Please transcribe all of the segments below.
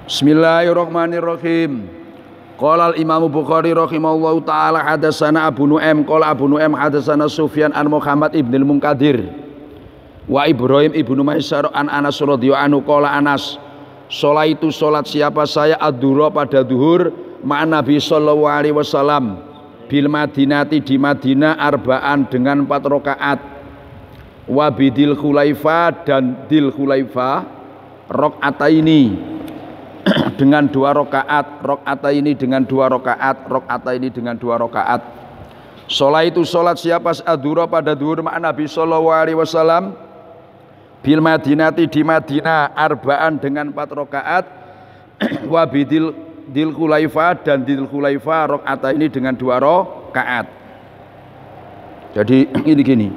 Bismillahirrahmanirrahim. Qala al-Imam Bukhari rahimahullahu taala hadatsana Abu Nu'aim qala Abu Nu'aim hadatsana Sufyan an Muhammad ibn al-Munkadir wa Ibrahim ibnu Maisar an Anas radhiyallahu anhu qala Anas sholaitu salat siapa saya ad-dhuhra pada duhur ma'an Nabi sallallahu alaihi wasallam bil Madinati di Madinah arba'an dengan 4 rakaat wa bidil khulaifa dan dil khulaifa rakaataini dengan 2 rakaat, rakaataini dengan 2 rakaat, rakaataini dengan 2 rakaat. Sholaitu salat siapa ad-dhuhra pada duhur ma'an Nabi sallallahu alaihi wasallam bil Madinati di Madinah arba'an dengan 4 rakaat wa bidil khulaifa dan dil khulaifa rakaataini dengan 2 rakaat. Jadi ini gini.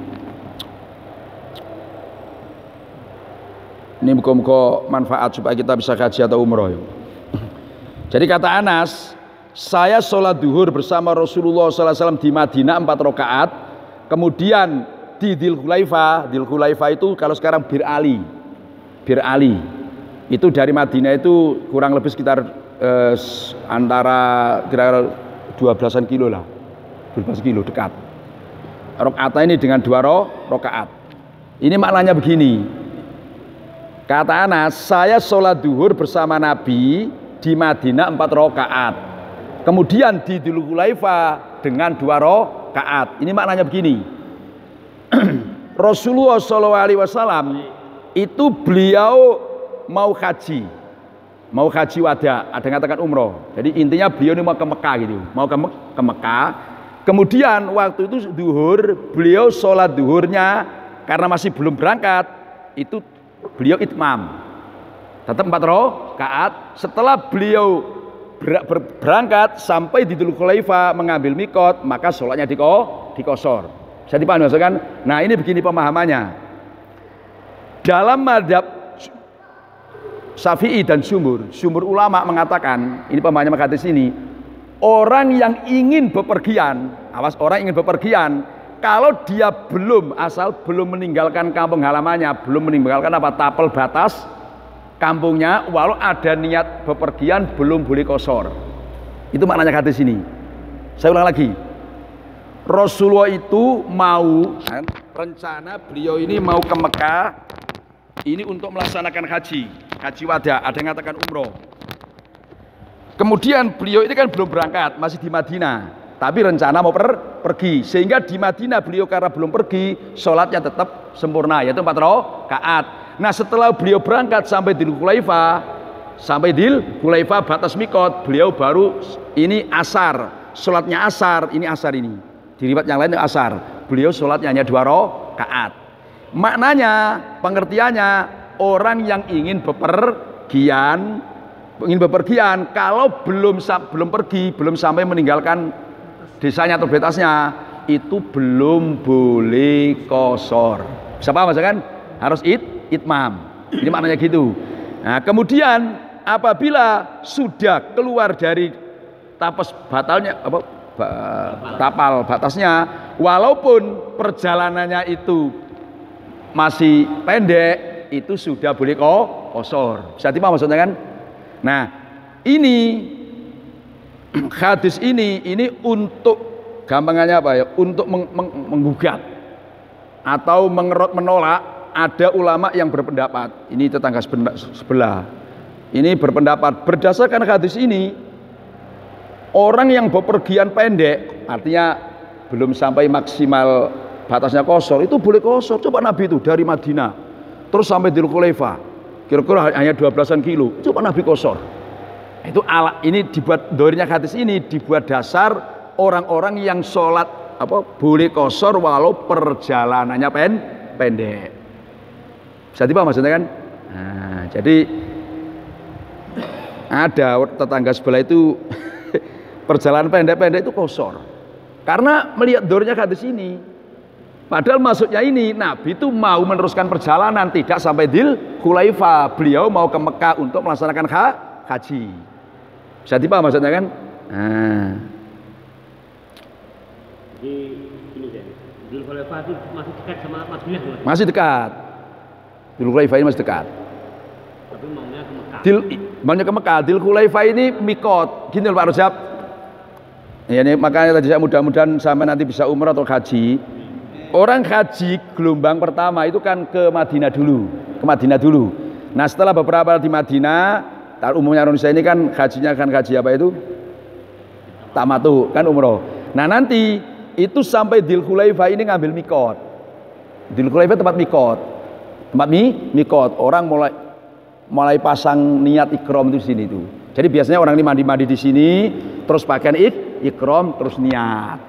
Ini muka-muka manfaat supaya kita bisa haji atau umroh. Jadi kata Anas, saya sholat duhur bersama Rasulullah SAW di Madinah 4 rakaat. Kemudian di Dil Khulaifa itu kalau sekarang Bir Ali itu dari Madinah itu kurang lebih sekitar antara kira-kira 12-an kilo lah, 12 kilo dekat. Rakaat ini dengan 2 rakaat. Ini maknanya begini. Kata Anas, saya sholat duhur bersama Nabi di Madinah 4 rakaat. Kemudian di Dzul Khulaifa dengan 2 rakaat. Ini maknanya begini. Rasulullah SAW itu beliau mau haji wada, ada yang katakan umroh. Jadi intinya beliau ini mau ke Mekah gitu, mau ke Mekah. Kemudian waktu itu duhur, beliau sholat duhurnya karena masih belum berangkat itu beliau itmam tetap 4 rakaat. Setelah beliau berangkat sampai di Dzul Khulaifa mengambil mikot, maka sholatnya dikosor. Bisa dipahami maksudnya kan? Nah ini begini pemahamannya. Dalam madhab Syafi'i dan sumur ulama mengatakan, ini pemahamannya hadis ini, orang yang ingin bepergian, orang ingin bepergian, kalau dia belum meninggalkan kampung halamannya, belum meninggalkan tapel batas kampungnya, walau ada niat bepergian belum boleh kosor. Itu maknanya hadis ini. Saya ulang lagi. Rasulullah itu mau, rencana beliau ini mau ke Mekah ini untuk melaksanakan haji wada, ada yang mengatakan umroh. Kemudian beliau ini kan belum berangkat, masih di Madinah. Tapi rencana mau pergi, sehingga di Madinah beliau karena belum pergi, sholatnya tetap sempurna, yaitu 4 rakaat. Nah setelah beliau berangkat sampai di Dzul Khulaifa batas mikot, beliau baru ini asar, sholatnya asar, ini asar ini. Di riwayat yang lain itu asar, beliau sholatnya hanya 2 rakaat. Maknanya, pengertiannya, orang yang ingin bepergian, kalau belum pergi, belum sampai meninggalkan desanya atau batasnya, itu belum boleh kosor. Bisa paham maksudnya kan? Harus itmam. Ini maknanya gitu. Nah, kemudian apabila sudah keluar dari tapal batasnya, walaupun perjalanannya itu masih pendek, itu sudah boleh kosor. Bisa dipaham maksudnya kan? Nah, ini hadis ini untuk gampangannya apa ya? Untuk menggugat atau menolak. Ada ulama yang berpendapat, ini tetangga sebelah, ini berpendapat berdasarkan hadis ini, orang yang bepergian pendek, artinya belum sampai maksimal batasnya kosor, itu boleh kosor. Coba Nabi itu dari Madinah terus sampai di Dzul Khulaifa, kira-kira hanya 12-an kilo, coba Nabi kosor. Itu ini dibuat doirnya hadis ini dibuat dasar orang-orang yang sholat boleh kosor walau perjalanannya pendek. Bisa dipaham maksudnya kan? Nah, jadi ada tetangga sebelah itu perjalanan pendek-pendek itu kosor karena melihat doirnya hadis ini. Padahal maksudnya ini Nabi itu mau meneruskan perjalanan, tidak sampai Dzul Khulaifa. Beliau mau ke Mekah untuk melaksanakan haji. Bisa dipaham maksudnya kan? Nah. Jadi ini ya, Dzul Khulaifa itu masih dekat sama Madinah. Masih dekat. Dzul Khulaifa ini masih dekat. Tapi maunya ke Mekah. Maunya ke Mekah. Dil Khulaifah ini mikot. Gini loh Pak Rojab. Ya, ini makanya tadi saya mudah-mudahan sampai nanti bisa umrah atau haji. Orang haji gelombang pertama itu kan ke Madinah dulu, Nah setelah beberapa di Madinah, umumnya Indonesia ini kan hajinya kan haji apa itu? Tamatu kan umroh. Nah nanti itu sampai Dil Khulaifah ini ngambil mikot. Dil Khulaifah tempat mikot, mikot. Orang mulai pasang niat ikram itu di sini tuh. Jadi biasanya orang ini mandi di sini, terus pakaian ikram, terus niat.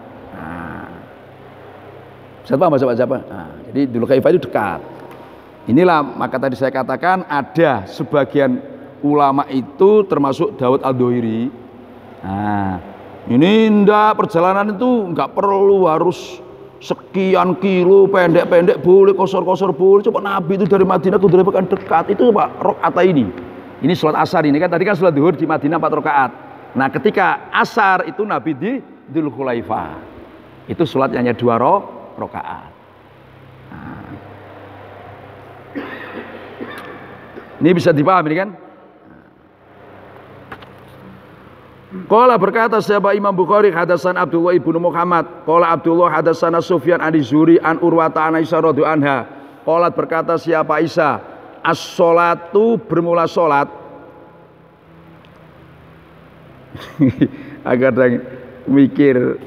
Siapa? Nah, jadi Dzul Khaifah itu dekat. Inilah maka tadi saya katakan ada sebagian ulama itu termasuk Daud Al-Dohiri. Nah, ini perjalanan itu nggak perlu harus sekian kilo, pendek-pendek boleh, kosor-kosor boleh. Coba Nabi itu dari Madinah ke Dzul Khaifah kan dekat. Itu Pak rakaat ini sholat asar ini kan tadi kan sholat zuhur di Madinah 4 rakaat. Nah, ketika asar itu Nabi di Dzul Khaifah. Itu sholat hanya 2 rakaat. Nah. Ini bisa dipahami kan? Qala berkata siapa Imam Bukhari hadasan Abdullah ibnu Muhammad. Qala Abdullah hadasana Sufyan an Zuri an Urwata an Aisyah radhiyallahu anha. Qala berkata siapa Aisyah as-sholatu bermula sholat. Agar mikir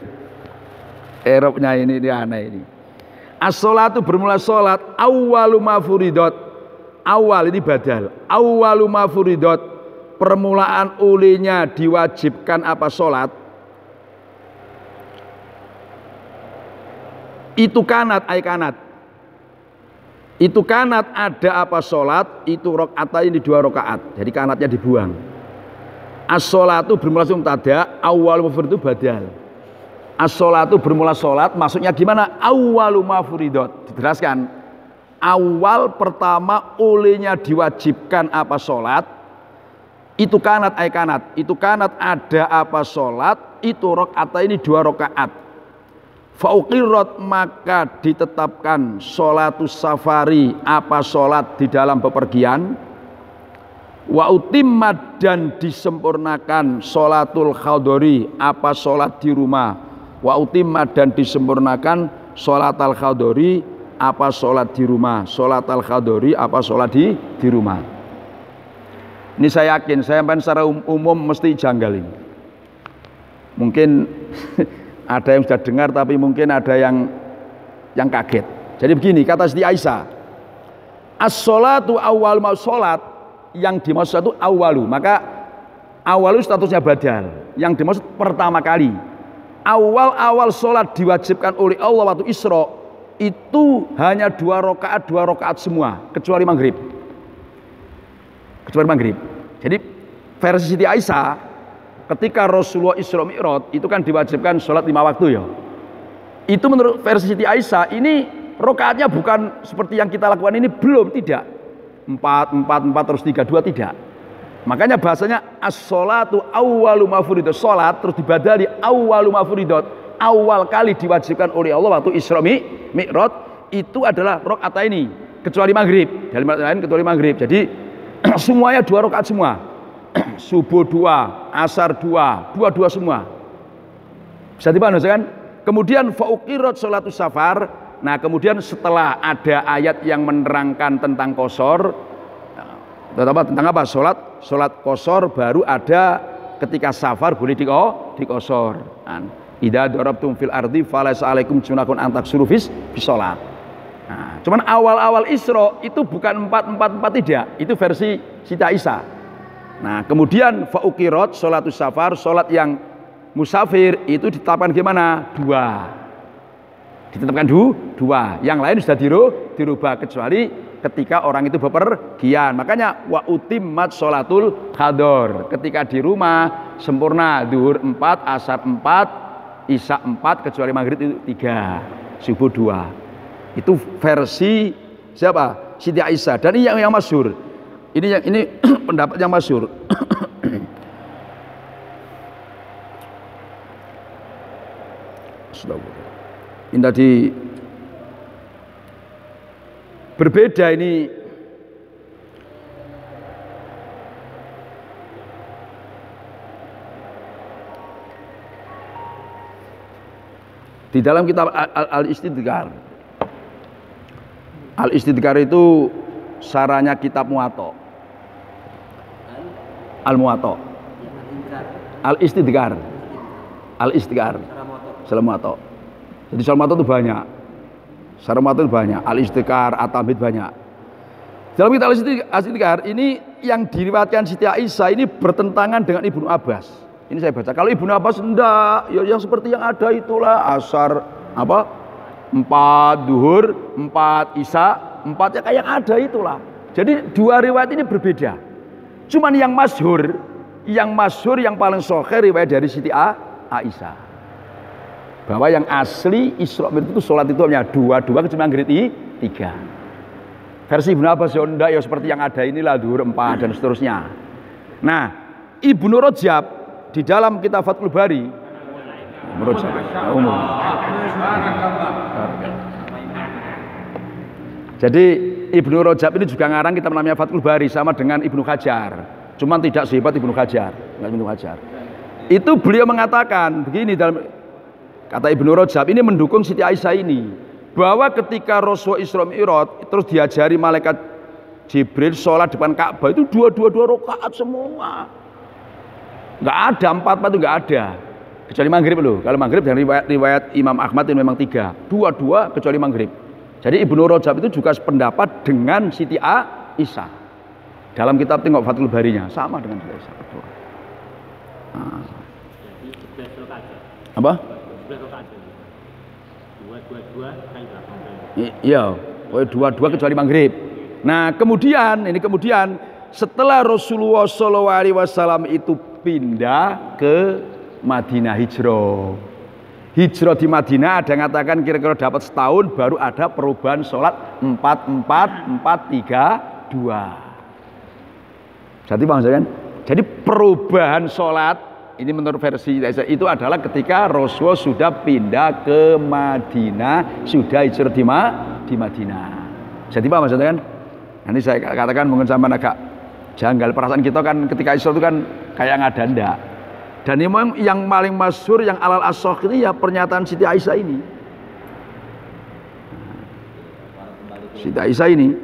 Eropnya ini aneh ini. As-sholatu bermula sholat awwalu ma furidot. Awal ini badal. Awwalu ma furidot, permulaan ulinya diwajibkan apa sholat. Itu kanat ay kanat. Itu kanat ada apa sholat, itu rakaat ini 2 rakaat. Jadi kanatnya dibuang. As-sholatu bermula mubtada, awwalu ma furidot itu badal. As-sholatu bermula sholat, maksudnya gimana? Awwalu ma furidot. Dijelaskan. Awal pertama olehnya diwajibkan apa sholat, itu kanat ay kanat. Itu kanat ada apa sholat, itu rakaat ini 2 rakaat. Fauqirot maka ditetapkan sholatus safari apa sholat di dalam bepergian. Wa utimmad dan disempurnakan sholatul khadori apa sholat di rumah. Wa utimmad dan disempurnakan sholat al khadori apa sholat di rumah. Sholat al khadori apa sholat di rumah. Ini saya yakin, saya secara umum mesti janggal ini. Mungkin ada yang sudah dengar tapi mungkin ada yang kaget. Jadi begini kata Siti Aisyah, as-sholatu awal mau sholat, yang dimaksud itu awalu, maka awalu statusnya badal, yang dimaksud pertama kali. Awal sholat diwajibkan oleh Allah waktu Isra itu hanya 2 rakaat semua kecuali maghrib. Jadi versi Siti Aisyah, ketika Rasulullah Isra Mi'raj itu kan diwajibkan sholat 5 waktu ya. Itu menurut versi Siti Aisyah ini rakaatnya bukan seperti yang kita lakukan ini, tidak 4 terus 3 2 tidak. Makanya bahasanya as-sholatu awwalu ma furidot, sholat terus dibadali awwalu ma furidot, awal kali diwajibkan oleh Allah waktu Isra Mi'raj itu adalah rakaat ini kecuali maghrib. Dalam lain kecuali maghrib. Jadi semuanya 2 rakaat semua. Subuh 2, asar 2, 2 semua. Bisa dipahami kan? Kemudian fauqirat sholatus safar. Nah, kemudian setelah ada ayat yang menerangkan tentang qashar, tentang apa? Sholat qashar baru ada ketika safar boleh diqashar. Idza darabtum fil ardi falaysa alaikum junahun an taksuru fi sholat. Nah, cuman awal-awal Isra itu bukan 4 tidak. Itu versi Siti Aisyah. Nah, kemudian fauqirat sholatus safar, sholat yang musafir itu ditetapkan gimana? 2. Ditetapkan 2. Yang lain sudah dirubah kecuali ketika orang itu bepergian. Makanya wa utimmat sholatul hador. Ketika di rumah sempurna zuhur 4, asar 4, isya 4 kecuali maghrib itu 3, subuh 2. Itu versi siapa? Siti Aisyah. Dan ini yang masyhur. Ini pendapat yang masyhur. Ini tadi berbeda ini Di dalam kitab Al-Istidkar. Al-Istidkar itu saranya kitab Muwatta. Al-Muwatta. Al-Istidkar. Al-Istidkar. Salam Muwatta. Jadi Salam Muwatta itu banyak. Salam Muwatta itu banyak. Al-Istidkar, At-Tamhid banyak. Dalam kitab Al-Istidkar ini yang diriwayatkan Siti Aisyah ini bertentangan dengan Ibnu Abbas. Ini saya baca. Kalau Ibnu Abbas enggak, ya yang seperti yang ada itulah asar apa? 4 duhur, 4 isya, 4 ya kayak yang ada itulah. Jadi dua riwayat ini berbeda. Cuman yang masyhur yang paling sahih riwayat dari Siti Aisyah. Bahwa yang asli Isra Mi'raj itu sholat itu hanya 2 kecuali maghrib 3. Versi Ibnu Abbas ya enggak, ya seperti yang ada inilah duhur 4 dan seterusnya. Nah, Ibnu Rajab di dalam kitab Fathul Bari umum. Jadi Ibnu Rajab ini juga ngarang kitab namanya Fathul Bari sama dengan Ibnu Hajar. Cuman tidak sehebat Ibnu Hajar, Itu beliau mengatakan begini dalam kata Ibnu Rajab ini mendukung Siti Aisyah ini bahwa ketika Rasul Isra Mi'raj terus diajari malaikat Jibril sholat depan Ka'bah itu dua rakaat semua. Nggak ada 4 itu nggak ada kecuali maghrib loh. Kalau maghrib dari riwayat Imam Ahmad itu memang 3, 2 kecuali maghrib. Jadi Ibnu Rajab itu juga sependapat dengan Siti Aisyah dalam kitab tengok Fathul Barinya sama dengan Siti Aisyah. Nah. Apa? Iya, 2 kecuali maghrib. Nah kemudian setelah Rasulullah SAW itu pindah ke Madinah hijrah di Madinah ada yang mengatakan kira-kira dapat setahun baru ada perubahan sholat 4-4-4-3-2. Jadi bang kan? Jadi perubahan sholat ini menurut versi itu adalah ketika Rasul sudah pindah ke Madinah, sudah hijrah di Madinah. Jadi apa maksudnya kan? Nanti saya katakan mungkin sama agak janggal perasaan kita kan ketika Isra itu kan kayak ngada ndak. Dan memang yang paling masyhur yang alal as-sahih ini ya pernyataan Siti Aisyah ini. Siti Aisyah ini.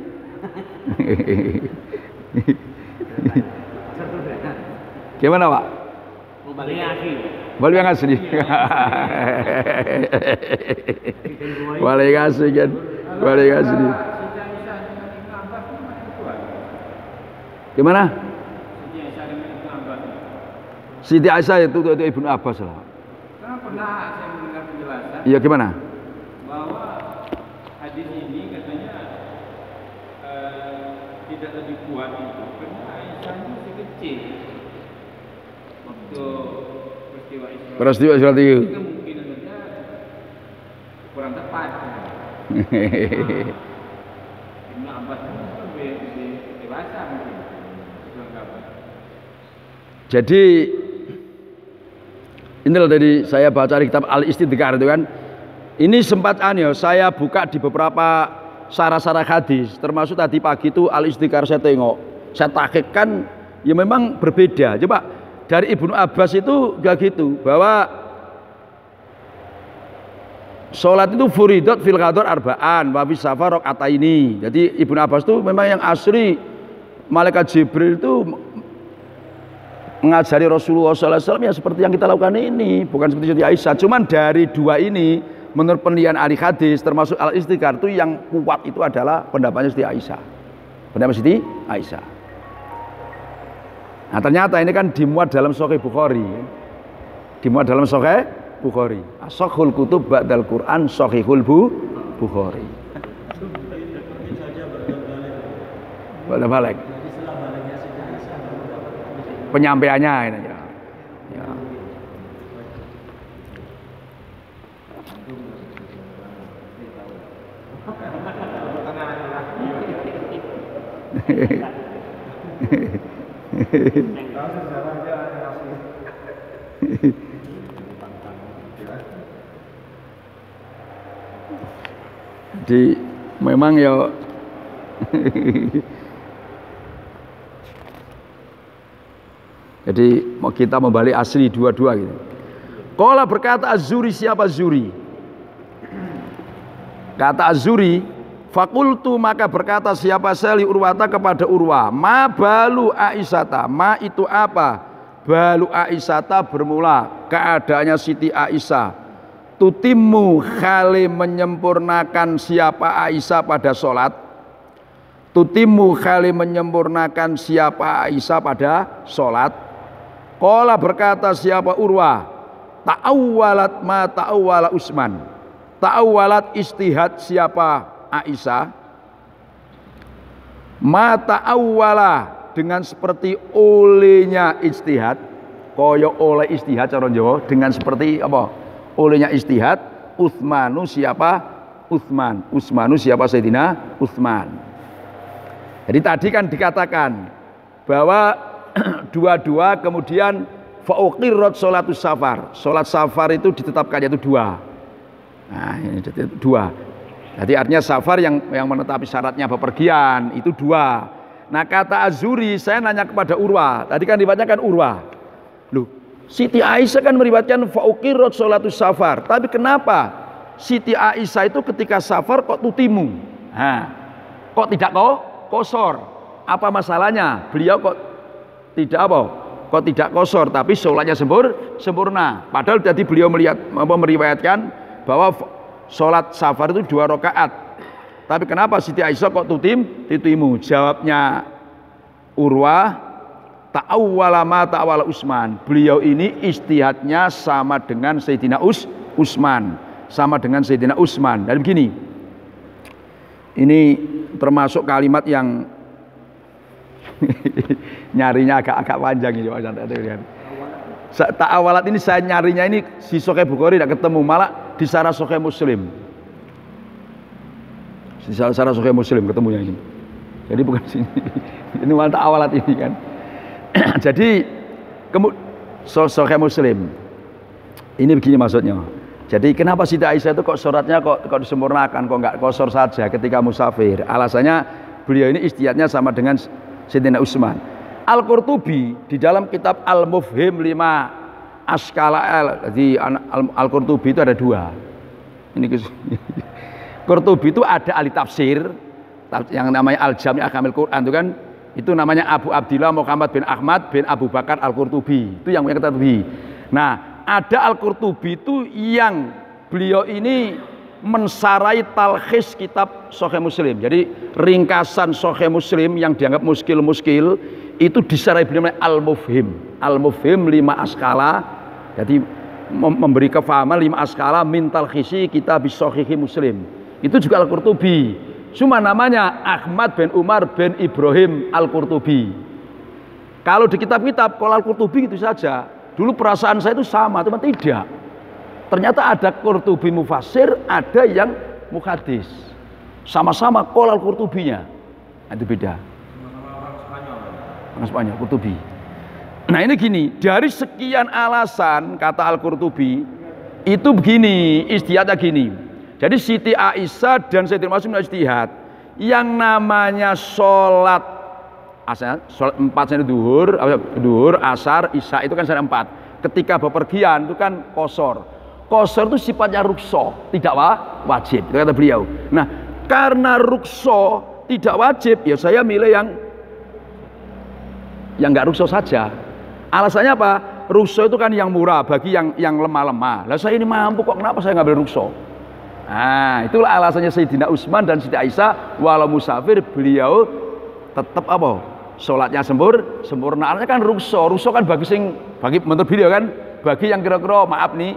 Gimana Pak? Balik ngasih nih. Balik ngasih kan. Balik ngasih nih. Gimana? Siti Aisyah itu Ibnu Abbas lah. Karena pernah saya mendengar penjelasan. Iya gimana? Bahwa hadis ini katanya tidak lebih kuat itu karena Aisyah masih kecil waktu peristiwa Isra itu. Kemungkinannya kurang tepat. Ibnu Abbas itu lebih dewasa mungkin. Jadi ini loh tadi saya baca di kitab Al-Istidkar itu kan. Ini sempat saya buka di beberapa sarah-sarah hadis, termasuk tadi pagi itu Al-Istidkar saya tengok. Saya tahqiqkan ya memang berbeda. Coba dari Ibnu Abbas itu gak gitu, bahwa sholat itu furidat fil qadar arba'an wa fi safar rakaataini. Jadi Ibnu Abbas itu memang yang asli malaikat Jibril itu mengajari Rasulullah SAW ya seperti yang kita lakukan ini, bukan seperti Siti Aisyah. Cuman dari dua ini menurut penelitian ahli hadis termasuk Al-Istidkar itu yang kuat itu adalah pendapatnya Siti Aisyah. Pendapat Siti Aisyah. Nah ternyata ini kan dimuat dalam Sahih Bukhari. Dimuat dalam Sahih Bukhari. As-Sahihul Kutub ba'dal Quran Sahihul Bukhari. Balik. Penyampaiannya ini ya. Jadi memang ya jadi kita membalik asli dua-dua gitu. Qala berkata Az-Zuri, siapa Zuri? Kata Az-Zuhri, fakultu maka berkata siapa saya li Urwata kepada Urwa, ma balu Aisyata, ma itu apa? Balu Aisyata bermula keadaannya Siti Aisyah. Tutimmu khali menyempurnakan siapa Aisyah pada sholat. Tutimmu khali menyempurnakan siapa Aisyah pada sholat. Qala berkata siapa Urwa, ta'awwalat ma ta'awwala Utsman. Ta'awwalat istihad siapa Aisyah. Ma ta'awwala dengan seperti olehnya istihad, koyo oleh istihad cara Jawa, dengan seperti apa? Olehnya istihad. Utsmanu siapa? Utsman. Utsmanu siapa? Sayyidina Utsman. Jadi tadi kan dikatakan bahwa dua-dua kemudian fauqirrat sholatus safar. Sholat safar itu ditetapkan yaitu dua. Nah, ini dua. Jadi artinya safar yang menetapi syaratnya bepergian itu dua. Nah kata Az-Zuhri, saya nanya kepada Urwa. Tadi kan dibacakan Urwa. Loh, Siti Aisyah kan meriwayatkan fauqirrat sholatus safar. Tapi kenapa Siti Aisyah itu ketika safar kok tutimu? Nah, kok tidak kosor? Apa masalahnya? Beliau kok tidak apa? Kok tidak kosor tapi sholatnya sempurna. Padahal tadi beliau meriwayatkan bahwa sholat safar itu 2 rakaat. Tapi kenapa Siti Aisyah kok tutimu? Jawabnya Urwah, ta'awwala ma ta'awwala Utsman. Beliau ini istihadnya sama dengan Sayyidina Utsman, sama dengan Sayyidina Utsman. Dan begini, ini termasuk kalimat yang nyarinya agak panjang ini Pak Santai. Ta'awalat ini saya nyarinya ini di Sahih Bukhari tidak ketemu, malah di Syarah Sahih Muslim. Di Syarah Sahih Muslim ketemunya ini. Jadi bukan sini. Ini malah ta'awalat ini kan. Jadi Sahih Muslim. Ini begini maksudnya. Jadi kenapa Siti Aisyah itu kok sholatnya kok disempurnakan, kok enggak kosor saja ketika musafir? Alasannya beliau ini istihadnya sama dengan Sayyidina Utsman. Al-Qurtubi di dalam kitab Al-Mufhim 5 Askala di Al-Qurtubi itu ada 2. Ini Qurtubi itu ada ahli tafsir yang namanya Al-Jami' Ahkamil Quran itu kan, itu namanya Abu Abdillah Muhammad bin Ahmad bin Abu Bakar Al-Qurtubi. Itu yang punya kitab Qurtubi. Nah, ada Al-Qurtubi itu yang beliau ini mensarai talkhis kitab Sahih Muslim. Jadi ringkasan Sahih Muslim yang dianggap muskil itu disarai beliau Al-Mufhim. Al-Mufhim 5 askala. Jadi memberi kefahaman 5 askala min talkhisi kitab Sahih Muslim. Itu juga Al-Qurtubi. Cuma namanya Ahmad bin Umar bin Ibrahim Al-Qurtubi. Kalau di kitab-kitab kalau Al-Qurtubi itu saja. Dulu perasaan saya itu sama, teman tidak. Ternyata ada Qurtubi mufassir, ada yang muhadis. Sama-sama qol Al-Qurtubinya. Nah, itu beda. Orang Spanyol, Qurtubi. Nah ini gini, dari sekian alasan kata Al-Qurtubi itu begini, istihadnya gini. Jadi Siti Aisyah dan Sayyidina Utsman istihad. Yang namanya sholat 4 sene duhur, asar, isya itu kan sene 4. Ketika bepergian itu kan kosor. Kosor itu sifatnya rukso, tidak wajib, itu kata beliau. Nah, karena rukso tidak wajib, ya saya milih yang nggak rukso saja. Alasannya apa? Rukso itu kan yang murah bagi yang lemah-lemah. Lah saya ini mampu kok, kenapa saya ngambil rukso? Nah, itulah alasannya Sayyidina Utsman dan Siti Aisyah walau musafir beliau tetap apa? Sholatnya sempurna. Artinya kan rukso kan bagi menurut beliau kan bagi yang kira-kira maaf nih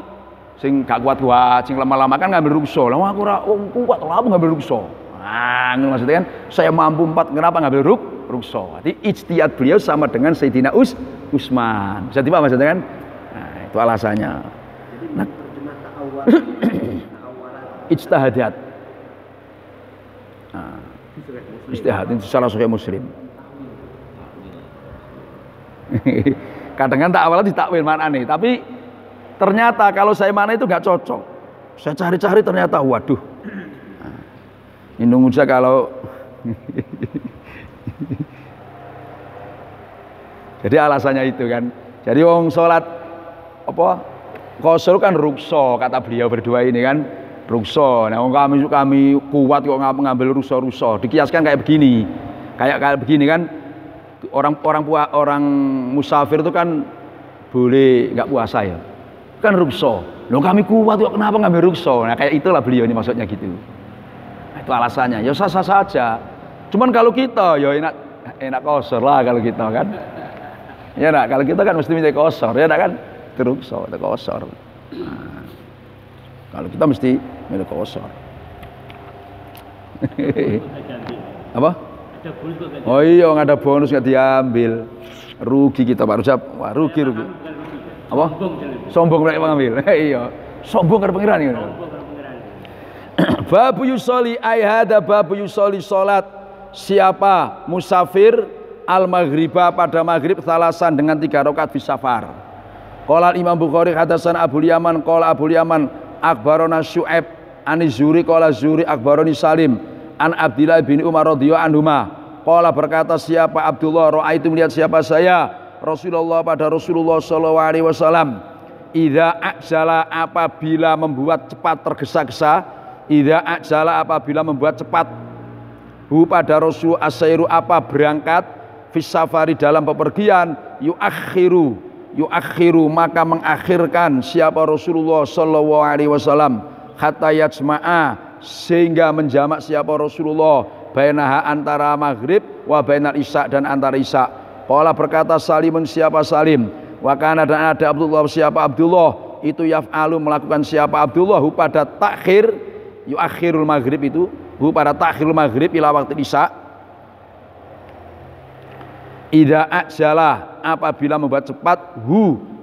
sing gak kuat, sing lama-lama kan ngambil rukso. Lah aku ora kuat, lah aku ngambil rukso. Nah, maksudnya kan saya mampu 4, kenapa ngambil rukso? Jadi ijtihad beliau sama dengan Sayyidina Utsman. Bisa dipaham maksudnya kan? Nah, itu alasannya. Nah, ijtihadat. Nah, ijtihad itu salah Sahih Muslim. Kadang-kadang tak awalnya ditakwil mana nih, tapi ternyata kalau saya mana itu nggak cocok. Saya cari-cari ternyata waduh. Ini nunggu saja kalau jadi alasannya itu kan. Jadi wong sholat apa? Qasar kan rukso kata beliau berdua ini kan. Rukso. Nah, kami kuat kok ngambil ruso. Dikiaskan kayak begini. Kayak begini kan orang musafir itu kan boleh nggak puasa ya. Kan rukso. Loh kami kuat kok kenapa ngambil rukso? Nah, kayak itulah beliau ini maksudnya gitu. Nah, itu alasannya. Ya sah-sah saja. Cuman kalau kita ya enak kosor lah kalau kita kan. Ya nak, kalau kita kan mesti minta kosor, ya nak kan terukso, ada kosor. Nah, kalau kita mesti minta kosor. Apa? Oh iya, nggak ada bonus nggak diambil, rugi kita Pak Rujab. Wah rugi. Apa? Sombong mereka mengambil. Iya, sombong karena pengiran ini. Babu yusoli ayhada babu yusoli solat siapa musafir al-maghribah pada maghrib salasan dengan 3 rakaat fi safar. Qala Imam Bukhari hadatsana Abu Yaman qala Abu Yaman akhbarana Syu'aib an Zuri qala Zuri akhbarani Salim an Abdillah bin Umar radhiyallahu anhuma qala berkata siapa Abdullah raaitu melihat siapa saya Rasulullah pada Rasulullah sallallahu alaihi wasallam idza ajala apabila membuat cepat tergesa-gesa idza ajala apabila membuat cepat pada Rasul asairu apa berangkat fisafari dalam bepergian yuakhiru maka mengakhirkan siapa Rasulullah sallallahu alaihi wasallam hatta yajma'a sehingga menjamak siapa Rasulullah bainaha antara maghrib wa bainal isya dan antara isya. Qala berkata Salimun siapa Salim wa kana dan ada Abdullah siapa Abdullah itu yaf'alu melakukan siapa Abdullah pada takhir yuakhirul maghrib itu pada takhirul maghrib ila waktu isya. Idza ajala apabila membuat cepat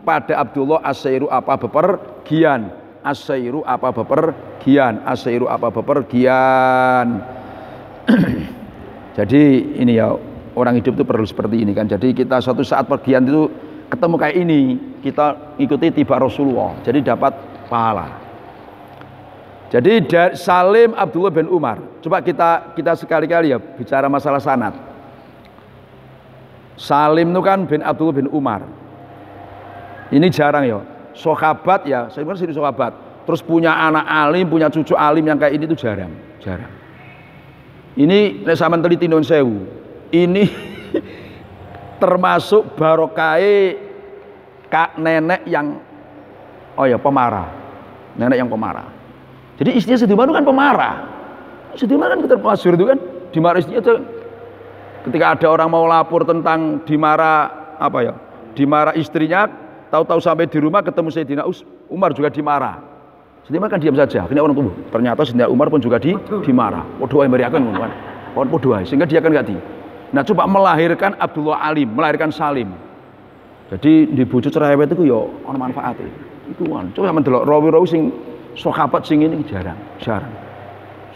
pada Abdullah asairu apa bepergian Jadi ini ya orang hidup itu perlu seperti ini kan. Jadi kita suatu saat pergian itu ketemu kayak ini, kita ikuti tiba Rasulullah. Jadi dapat pahala. Jadi dari Salim Abdullah bin Umar. Coba kita sekali-kali ya bicara masalah sanad. Salim itu kan bin Abdullah bin Umar. Ini jarang ya. Sahabat ya, saya bilang sini sahabat. Terus punya anak alim, punya cucu alim yang kayak ini tuh jarang. Ini sama teliti non sewu. Ini termasuk barokai kak nenek yang pemarah. Nenek yang pemarah. Jadi istrinya Sudirman kan pemarah. Sudirman kan terpasur itu kan dimarah istrinya tuh. Ketika ada orang mau lapor tentang dimarah istrinya, tahu-tahu sampai di rumah ketemu Sayyidina Umar juga dimarah. Sayyidina kan diam saja. Akhirnya orang tunggu. Ternyata Sayyidina Umar pun juga dimarah. Podo ae meriakan kan. Podo ae sehingga dia kan enggak di. Nah, coba melahirkan Abdullah Alim, melahirkan Salim. Jadi di bojo cerewet itu ya ana manfaate. Itu kan. Coba mendelok rawi-rawi sing sahabat sing ini jarang.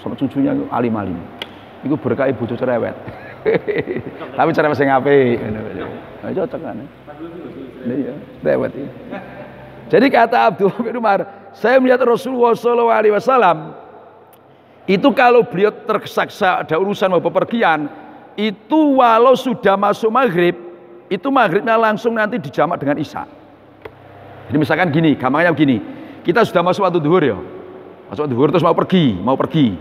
Sama cucunya alim-alim. Iku berkah bojo cerewet. Tapi cara sing apik ngono. Cocok kan. Iya, lewat ini. Jadi kata Abdullah bin Umar, saya melihat Rasulullah sallallahu alaihi wasallam itu kalau beliau tergesa-gesa ada urusan mau bepergian, itu walau sudah masuk maghrib, itu maghribnya langsung nanti dijamak dengan isya. Jadi misalkan gini, gampangnya begini, kita sudah masuk waktu zuhur ya, masuk waktu zuhur terus mau pergi.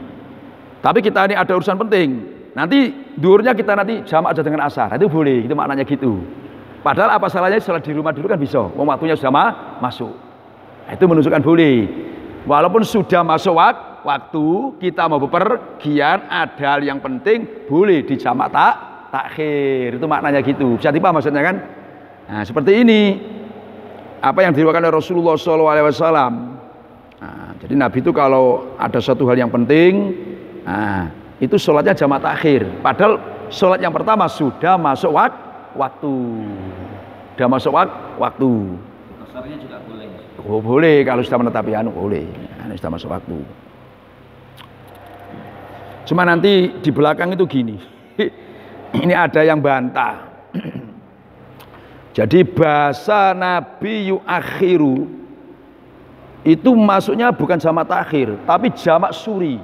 Tapi kita ini ada urusan penting. Nanti duhurnya kita nanti jamak aja dengan asar. Itu boleh, itu maknanya gitu. Padahal apa salahnya sholat di rumah dulu kan bisa. Waktunya sudah masuk. Itu menunjukkan boleh. Walaupun sudah masuk waktu, kita mau bepergian, ada hal yang penting, boleh dijamak takhir. Itu maknanya gitu. Bisa dipaham maksudnya kan? Nah, seperti ini. Apa yang diriwayatkan oleh Rasulullah SAW. Nah, jadi Nabi itu kalau ada satu hal yang penting, itu sholatnya jamak takhir. Padahal sholat yang pertama sudah masuk waktu. Sudah masuk waktu. Kasarnya juga boleh. Oh, boleh kalau sudah menetapi boleh. Ini sudah masuk waktu. Cuma nanti di belakang itu gini. Ini ada yang bantah. Jadi bahasa Nabi yuakhiru itu masuknya bukan jamak takhir, tapi jamak suri.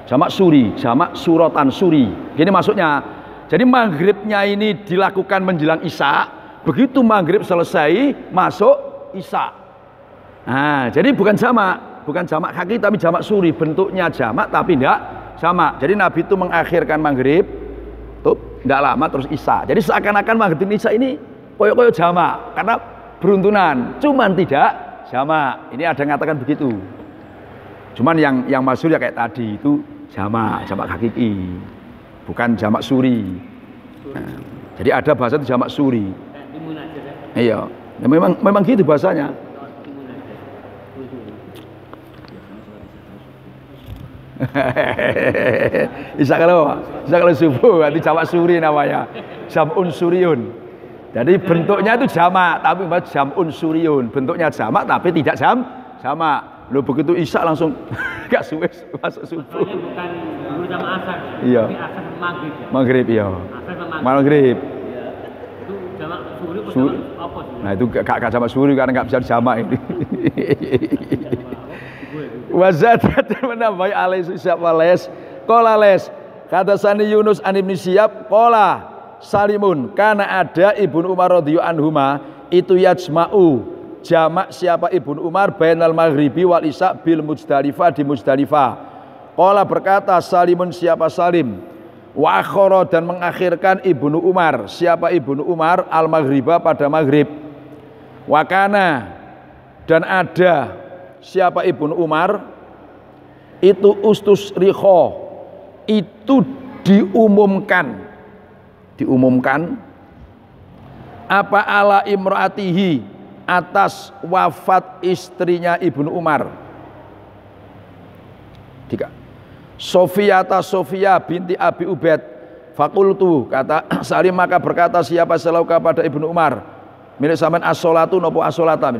Jamak suratan suri. Gini maksudnya. Jadi maghribnya ini dilakukan menjelang isya. Begitu maghrib selesai, masuk isya. Nah, jadi bukan jamak. bukan jamak hakiki tapi jamak suri, bentuknya jamak tapi tidak jamak. Jadi Nabi itu mengakhirkan maghrib tuh tidak lama terus isya. Jadi seakan-akan maghrib dan isya ini koyo-koyo jamak karena beruntunan, cuman tidak jamak. Ini ada yang mengatakan begitu. Cuman yang masyhur ya kayak tadi itu jamak hakiki, bukan jamak suri. Nah, jadi ada bahasa itu jamak suri. Iya, ya, memang gitu bahasanya. Bisa kalau subuh nanti jamak suri namanya, jamun suriun. Jadi bentuknya itu jamak tapi jamun suriun, bentuknya jamak tapi tidak jamak. Lo begitu isya langsung gak suwe masuk subuh. Bukan dulu sama asar. Iya. Tapi asar maghrib ya. Maghrib iya. Asar sama maghrib. Ya. Itu jamak suri apa sih? Nah itu gak jamak suri karena gak bisa jamak ini. Wazadat menambahi alaihi siapa les qala les kata sani Yunus an ibni Syihab qala Salimun karena ada Ibnu Umar radhiyallahu anhuma itu yajma'u jamak siapa Ibnu Umar bainal maghribi wal isya bil Muzdalifah di Muzdalifah. Qala berkata Salimun siapa Salim wa akhara dan mengakhirkan Ibnu Umar siapa Ibnu Umar al maghriba pada maghrib. Wa kana dan ada siapa Ibnu Umar itu ustus rikho itu diumumkan apa ala imraatihi atas wafat istrinya Ibnu Umar Sofia binti Abi Ubaid fakultu kata Salim maka berkata siapa selauka pada Ibnu Umar milik sampean as-sholatu nopo as-sholata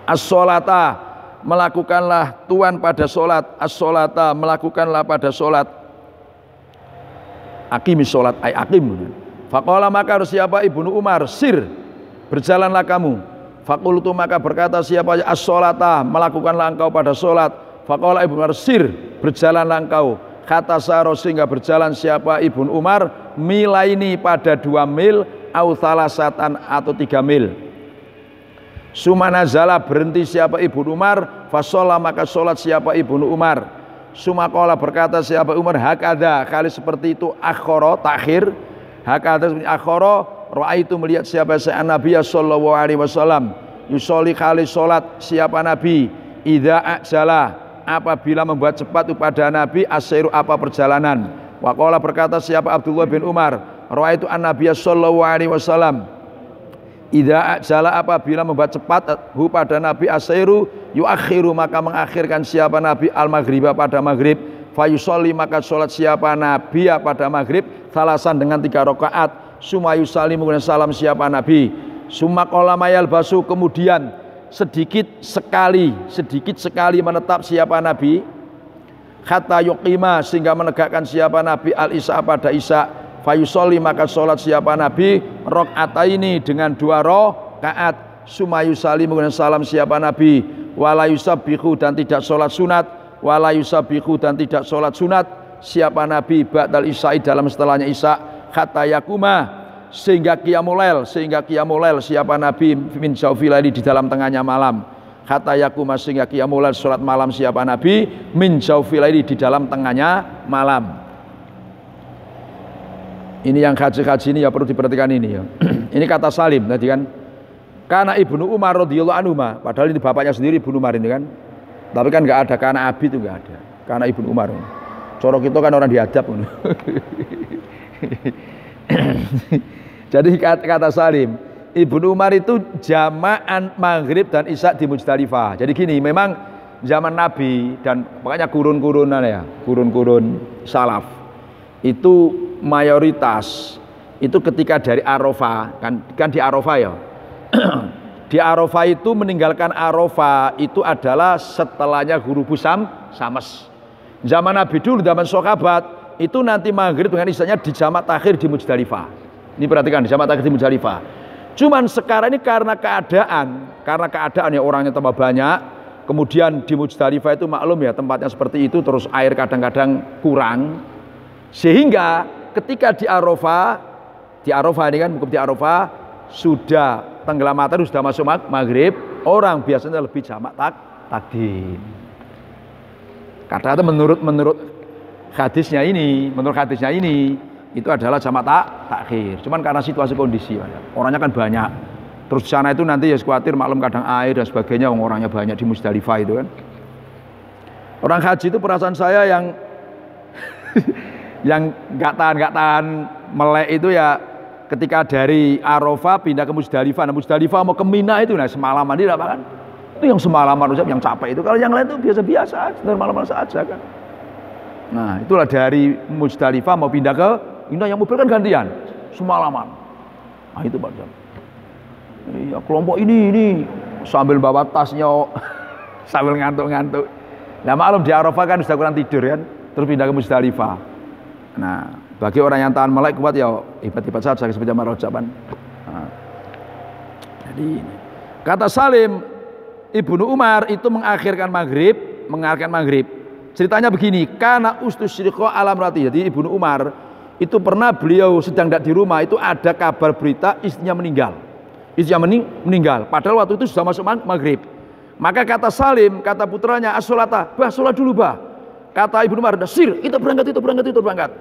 as-sholata melakukanlah tuan pada sholat as-sholata melakukanlah pada sholat akimis sholat ay akim faqala maka siapa Ibnu Umar sir berjalanlah kamu fakultu maka berkata siapa as-sholata melakukanlah engkau pada sholat faqala Ibnu Umar sir berjalanlah engkau kata saro sehingga berjalan siapa Ibnu Umar milaini pada 2 mil au salasatan atau 3 mil. Sumanazala berhenti siapa Ibnu Umar fasolah maka sholat siapa Ibnu Umar sumakola berkata siapa Umar hakada kali seperti itu akhoro takhir hakada akhoro ra'aitu melihat siapa saya Nabi sallallahu alaihi wasallam yusolli kali sholat siapa Nabi idza ajala apabila membuat cepat kepada Nabi asyiru apa perjalanan waqala berkata siapa Abdullah bin Umar ra'aitu an-nabiy sallallahu alaihi wasallam idza ajala apabila membuat cepat pada Nabi asyiru yuakhiru maka mengakhirkan siapa Nabi al-maghriba pada maghrib fayusolli maka sholat siapa Nabi pada maghrib salasan dengan 3 rakaat summa yusallimu salam siapa Nabi summa qala mayal basu kemudian sedikit sekali menetap siapa Nabi kata yuqima sehingga menegakkan siapa Nabi al-isya pada isya fayusolli maka sholat siapa Nabi rakaataini dengan 2 rakaat summa yusallimu salam siapa Nabi wala yusabbihu dan tidak sholat sunat siapa Nabi ba'dal isya'i dalam setelahnya isya hatta yakuma sehingga qiyamul lail siapa Nabi min jawfil laili di dalam tengahnya malam hatta yakuma sehingga qiyamul lail sholat malam siapa Nabi min jawfil laili di dalam tengahnya malam. Ini yang kaji-kaji ini ya perlu diperhatikan ini ya. Ini kata Salim tadi kan. Karena Ibnu Umar radhiyallahu anhu padahal ini bapaknya sendiri Ibnu Umar ini kan. Tapi kan enggak ada karena Abi itu enggak ada. Karena Ibnu Umar. Corok itu kan orang diadab. Jadi kata Salim, Ibnu Umar itu jama'an maghrib dan isya di Muzdalifah. Jadi gini, memang zaman Nabi dan makanya kurun-kurunan ya, kurun-kurun salaf itu mayoritas itu ketika dari Arafah kan di Arafah ya di Arafah itu meninggalkan Arafah itu adalah setelahnya Ghurubus Syams. Zaman Nabi dulu zaman sahabat itu nanti maghrib dengan isyanya di jamak takhir di Muzdalifah. Ini perhatikan di jamak takhir di Muzdalifah. Cuman sekarang ini karena keadaan ya orangnya tambah banyak, kemudian di Muzdalifah itu maklum ya tempatnya seperti itu terus air kadang-kadang kurang. Sehingga ketika di Arafah ini kan di Arafah sudah tenggelam matahari sudah masuk maghrib, orang biasanya lebih jamak takdim. Kata-kata menurut hadisnya ini, itu adalah jamak takhir. Cuman karena situasi kondisi, orangnya kan banyak. Terus di sana itu nanti ya khawatir maklum kadang air dan sebagainya, orangnya banyak di Musdalifah itu kan. Orang haji itu perasaan saya yang yang nggak tahan melek itu ya ketika dari Arafah pindah ke Musdalifah. Nah, Musdalifah mau ke Mina itu, nah semalaman dia apa kan? Itu yang semalaman yang capek itu. Kalau yang lain itu biasa-biasa, normal-normal saja kan. Nah, itulah dari Musdalifah mau pindah ke Mina, yang mobil kan gantian semalaman. Nah, itu Pak Jam. Iya, kelompok ini sambil bawa tasnya sambil ngantuk-ngantuk. Nah, maklum di Arafah kan sudah kurang tidur kan, terus pindah ke Musdalifah. Nah, bagi orang yang tahan melek kuat ya hebat-hebat saja seperti Rajab. Nah, jadi kata Salim Ibnu Umar itu mengakhirkan maghrib. Ceritanya begini, karena ustusyriko alam rati. Jadi Ibnu Umar itu pernah beliau sedang tidak di rumah, itu ada kabar berita istrinya meninggal. Padahal waktu itu sudah masuk maghrib. Maka kata Salim, kata putranya, as-sholata, bah sholat dulu bah. Kata Ibnu Umar, sir, kita berangkat.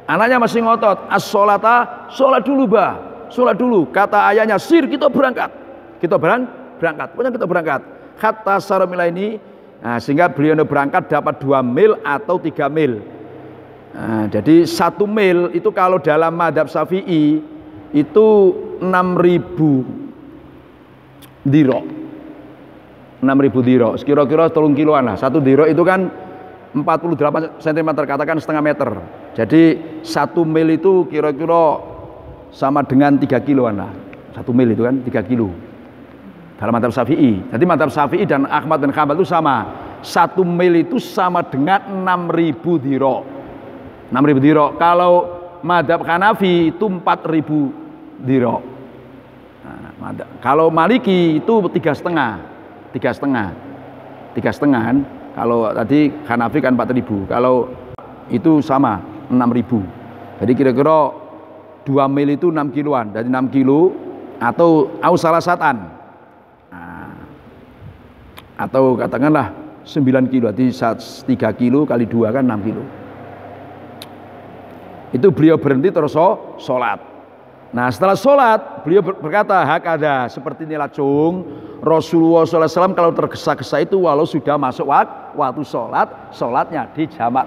Anaknya masih ngotot, as-sholata, sholat dulu bah, sholat dulu. Kata ayahnya, sir, kita berangkat. Pokoknya kita berangkat. Kata Saromila ini, nah, sehingga beliau berangkat dapat 2 mil atau 3 mil. Nah, jadi 1 mil itu kalau dalam madhab Syafi'i itu 6.000 dirok. 6.000 dirok, kira-kira 3 kiloan lah. 1 dirok itu kan 48 cm, katakan setengah meter. Jadi 1 mil itu kira-kira sama dengan 3 kiloan lah. 1 mil itu kan 3 kilo dalam madhab Syafi'i. Jadi madhab Syafi'i dan Ahmad dan Hanbal itu sama. 1 mil itu sama dengan 6.000 dirok. 6.000 dirok. Kalau madhab Hanafi itu 4.000 dirok. Nah, kalau Maliki itu 3,5 kan. Kalau tadi Hanafi kan 4.000. Kalau itu sama 6.000. Jadi kira-kira 2 mil itu 6 kiloan. Dari 6 kilo atau salasatan. Nah, atau katakanlah 9 kilo. Jadi 3 kilo kali 2 kan 6 kilo. Itu beliau berhenti terus sholat. Nah, setelah sholat beliau berkata, hakada, seperti ini lacung Rasulullah SAW kalau tergesa-gesa itu walau sudah masuk waktu sholatnya di jamak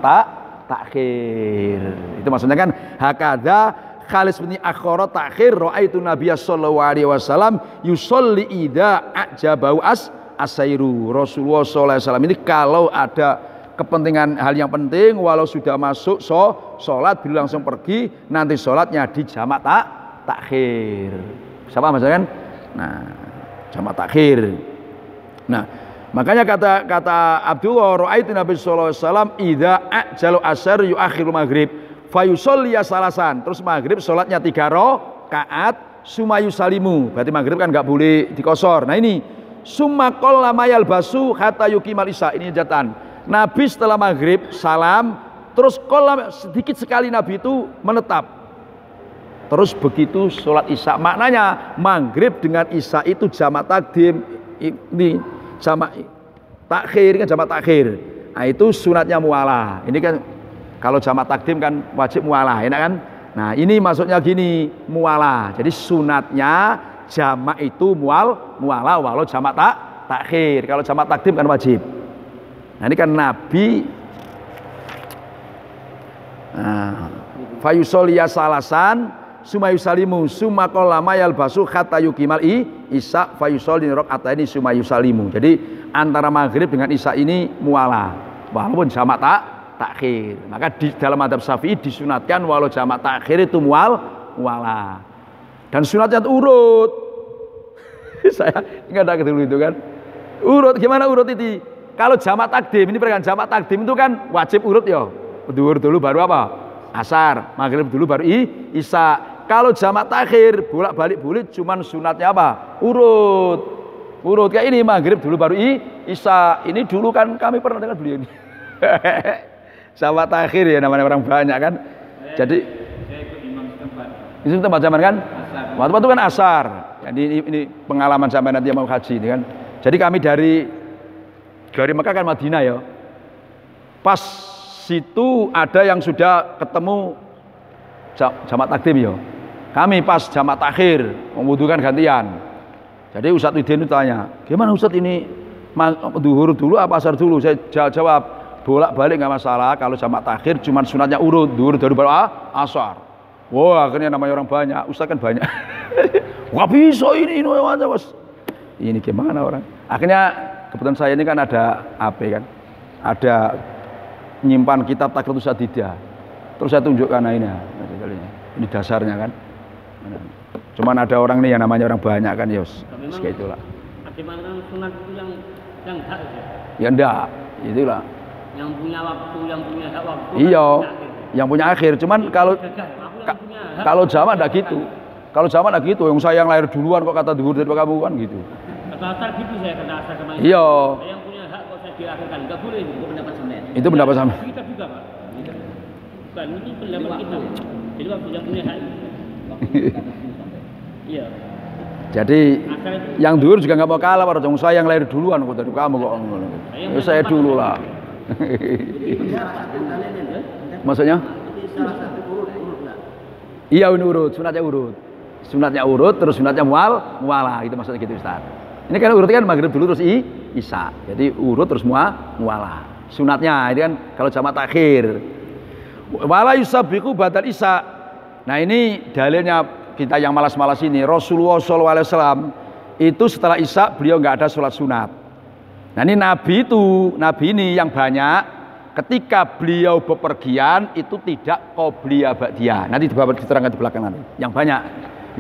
takhir. Itu maksudnya kan hakada khalis bin akhara takhir raaitu nabiyya sallallahu alaihi wasallam yusolli idza ajabau asairu. Rasulullah SAW ini kalau ada kepentingan hal yang penting walau sudah masuk sholat beliau langsung pergi, nanti sholatnya di jamak takhir. Sama maksudnya kan? Nah, jamak takhir. Nah, makanya kata Abdullah, raaitu Nabi sallallahu alaihi wasallam idza ajalu asar yuakhiru maghrib fayusolli salasan. Terus maghrib sholatnya 3 rakaat, sumayu salimu. Berarti maghrib kan nggak boleh dikosor. Nah, ini summa qalla mayal basu hatta yuqimal isya. Ini jatan. Nabi setelah maghrib salam, terus qalla sedikit sekali Nabi itu menetap. Terus begitu sholat isya, maknanya maghrib dengan isya itu jamak takdim, ini jamak takhir kan jamak takhir. Nah, itu sunatnya mualah. Ini kan kalau jamak takdim kan wajib mualah, enak kan? Nah, ini maksudnya gini, mualah. Jadi sunatnya jamak itu mualah walau jamak takhir. Kalau jamak takdim kan wajib. Nah, ini kan Nabi fayusolliya salasan sumayu salimu sumakola mayal basu kata yukimal isya fayusolli rakaat ini sumayu salimu. Jadi antara maghrib dengan isya ini mualah walaupun jamak takhir. Maka di dalam madhab Syafi'i disunatkan walau jamak takhir itu mualah. Dan sunatnya itu urut. Saya nggak ada dulu itu kan. Urut gimana urut itu? Kalau jamak takdim ini perkara jamak takdim itu kan wajib urut ya. Zuhur dulu baru apa? Asar, maghrib dulu baru isya. Kalau jamak takhir bolak-balik boleh, cuman sunatnya apa? Urut kayak ini maghrib dulu baru isya. Ini dulu kan kami pernah dengar beliau ini. Jamak takhir ya namanya orang banyak kan. Jadi itu tempat zaman kan? Waktu itu kan asar. Jadi ini pengalaman sampai nanti yang mau haji ini kan. Jadi kami dari Mekah kan Madinah ya. pas situ ada yang sudah ketemu jamak takdim ya. Kami pas jamak takhir membutuhkan gantian. Jadi Ustadz Widin itu tanya, gimana Ustadz ini duhur dulu apa asar dulu? Saya jawab, bolak-balik nggak masalah. Kalau jamak takhir cuma sunatnya urut, duhur baru asar. Wah, akhirnya namanya orang banyak, Ustadz kan banyak. Wah bisa ini bos. Ini gimana orang? Akhirnya kebetulan saya ini kan ada AP kan, ada nyimpan kitab Takratus Sadidah. Terus saya tunjukkan ini dasarnya kan. Cuman ada orang nih yang namanya orang banyak kan ya, kayak itulah. Bagaimana sunat itu yang hak ya? Ya enggak, itulah. Yang punya waktu, yang punya hak waktu. Iya, yang punya akhir. Cuman kalau jamak enggak gitu. Kalau jamak enggak gitu, yang saya yang lahir duluan kok kata duhur dari kamu kan gitu. Kata asal gitu saya kata asal kemarin. Iya. Yang punya hak kok saya diakhirkan, enggak boleh itu pendapat sampean. Itu pendapat sampean. Kita juga Pak. Bukan ini pendapat kita. Jadi waktu yang punya hak. Iya. Jadi yang duhur juga nggak mau kalah, Pak. Saya yang lahir duluan kok dari kamu kok. Ya saya dulu lah. Maksudnya? Iya ini urut, sunatnya urut. Sunatnya urut, terus sunatnya mualah. Itu maksudnya gitu Ustaz. Ini kan urutnya kan maghrib dulu terus isya. Jadi urut terus mualah. Sunatnya ini kan kalau jamak takhir. Wala yusabiqu badal isya. Nah ini dalilnya kita yang malas-malas ini. Rasulullah SAW itu setelah isya beliau nggak ada sholat sunat. Nah ini Nabi ini yang banyak ketika beliau bepergian itu tidak qobliyah ba'diyah. Nanti diterangkan di belakang nanti. Yang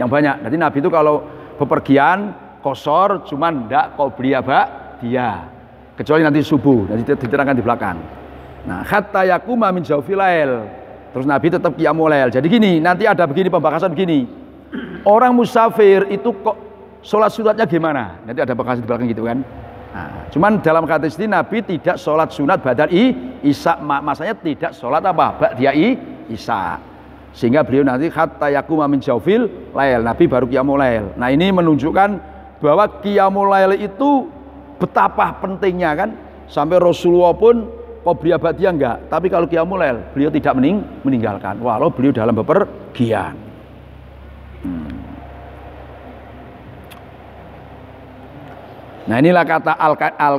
banyak. Nanti Nabi itu kalau bepergian kosor cuman ndak qobliyah ba'diyah. Kecuali nanti subuh, nanti diterangkan di belakang. Nah, hatta yakuma min jawfil lail. Terus Nabi tetap qiyamul lail. Jadi gini, nanti ada begini pembahasan begini. Orang musafir itu kok sholat sunatnya gimana? Nanti ada pembahasan di belakang gitu kan. Nah, cuman dalam hadis ini Nabi tidak sholat sunat badal isya, masanya tidak sholat apa? Ba'diyah isya. Sehingga beliau nanti hatta yakuma min jawfil lail. Nabi baru qiyamul lail. Nah, ini menunjukkan bahwa qiyamul lail itu betapa pentingnya kan. Sampai Rasulullah pun qobliyah ba'diyah enggak, tapi kalau qiyamul lail beliau tidak meninggalkan walau beliau dalam bepergian. Nah inilah kata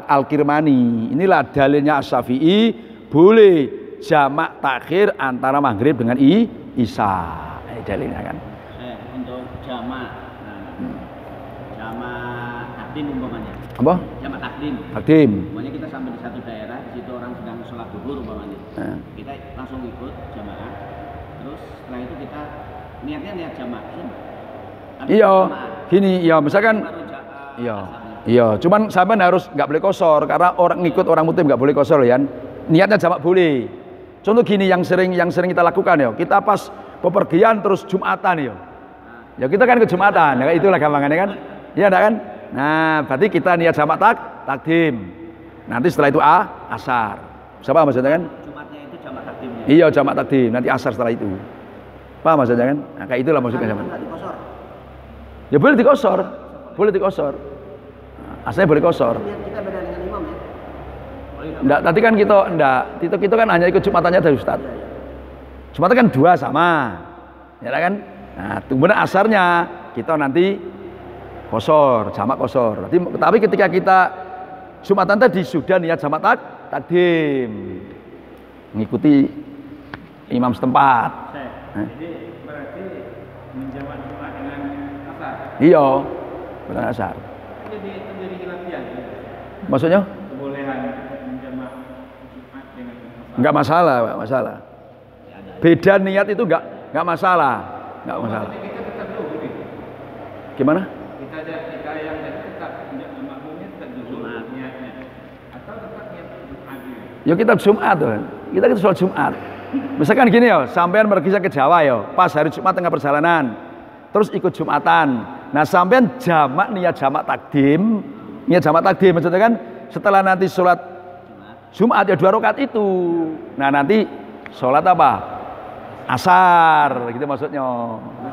Al-Kirmani, inilah dalilnya Asy-Syafi'i boleh jamak takhir antara maghrib dengan isya. Ini dalilnya kan. Untuk jamak, jamak takdim umpamanya. Apa? Jamak takdim. Takdim. Umpamanya kita sampai di satu daerah, di situ orang sedang sholat duhur umpamanya. Kita langsung ikut jamaah. Terus setelah itu kita niatnya niat jamak. Iya, gini, ya misalkan, iya, cuman sampean harus nggak boleh kosor karena orang ngikut orang mutim nggak boleh kosor ya. Niatnya jamak boleh. Contoh gini yang sering kita lakukan ya, kita pas bepergian terus Jumatan ya. Ya kita kan ke Jumatan, ya itulah gampangannya kan. Iya enggak kan? Nah, berarti kita niat jamak takdim. Nanti setelah itu asar. Siapa maksudnya kan? Jumatnya itu jamak takdimnya. Iya, jamak takdim, nanti asar setelah itu. Paham maksudnya kan? Nah, kayak itulah maksudnya jamak. Ya boleh dikosor. Nah, asalnya boleh kosor. Kita beda dengan imam ya. Enggak, tadi kan kita kan hanya ikut Jumatannya dari Ustaz. Jumatan kan dua sama. Ya kan? Nah, kemudian asarnya kita nanti kosor, jamak kosor. Tapi ketika kita Jumatan tadi sudah niat jamak takdim. Mengikuti imam setempat. Jadi berarti menjamak Jumat dengan asar. Iya, dengan asar. Jadi terjadi khilafiah. Maksudnya? Kebolehan menjamak Jumat dengan asar. Enggak masalah, Pak, masalah. Beda niat itu enggak masalah. Enggak masalah. Kita tetap dulu gitu. Gimana? Kita yang tetap makmumnya tetap dulu niatnya. Atau tetap niat Jumat gitu. Ya kita Jumat tuh. Kita sholat Jumat. Misalkan gini ya, sampean pergi ke Jawa ya, pas hari Jumat tengah perjalanan, terus ikut Jumatan. Nah sampean jamak niat jamak takdim maksudnya kan setelah nanti sholat Jumat ya 2 rakaat itu. Nah nanti sholat apa? Asar, gitu maksudnya.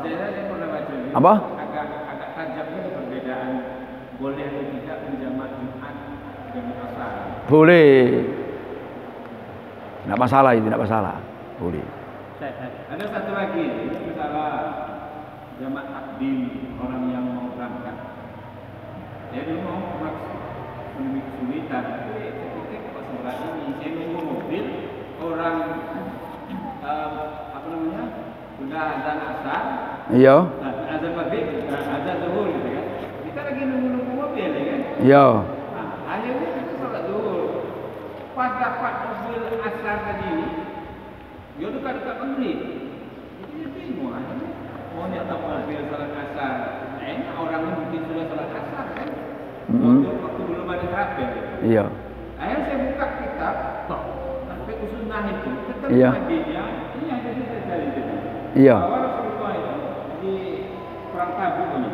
Saya pernah baca juga, Apa? agak tajamnya perbedaan boleh atau tidak menjamak Jumat dengan asar. Boleh. Tidak masalah itu, tidak masalah. Boleh. Ada satu lagi, masalah jamak takdim orang yang mau berangkat. Jadi mau menemui kesulitan, tapi kok sebelah ini saya nunggu mobil orang apa namanya sudah azan asar, Iya. azan maghrib, azan zuhur gitu kan. Kita lagi nunggu mobil ya kan. Iya. Nah, akhirnya kita sholat zuhur. Pas dapat mobil asar tadi ini, dia dekat maghrib. Jadi dia bingung akhirnya. Mau nyata mobil sholat asar, enak orang mungkin sudah sholat asar kan. Waktu belum ada trafik. Iya. Akhirnya saya buka kitab, trafik sunnah itu, ketemu Iya. hadisnya, ini ada di terjadi itu. Iya. Bahwa Rasulullah itu di perang Tabuk ini.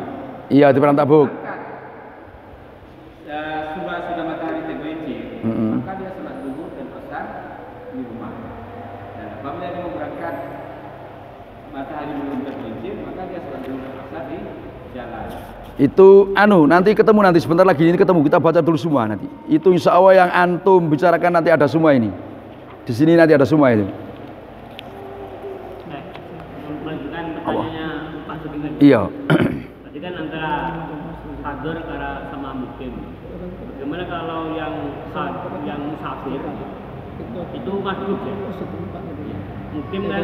Iya, di perang Tabuk. Sudah matahari tergelincir, maka dia sholat zuhur dan asar di rumah. Dan apabila dia mau berangkat matahari belum tergelincir, maka dia sholat zuhur dan asar di jalan. Itu nanti ketemu nanti sebentar lagi ini ketemu, kita baca dulu semua nanti. Itu insya Allah yang antum bicarakan nanti ada semua ini. Di sini nanti ada semua itu. Melanjutkan pertanyaannya Pak Sugeng. Iya. Tadi kan antara hadir sama mukim. Bagaimana kalau yang musafir itu masuk ya? Mukim kan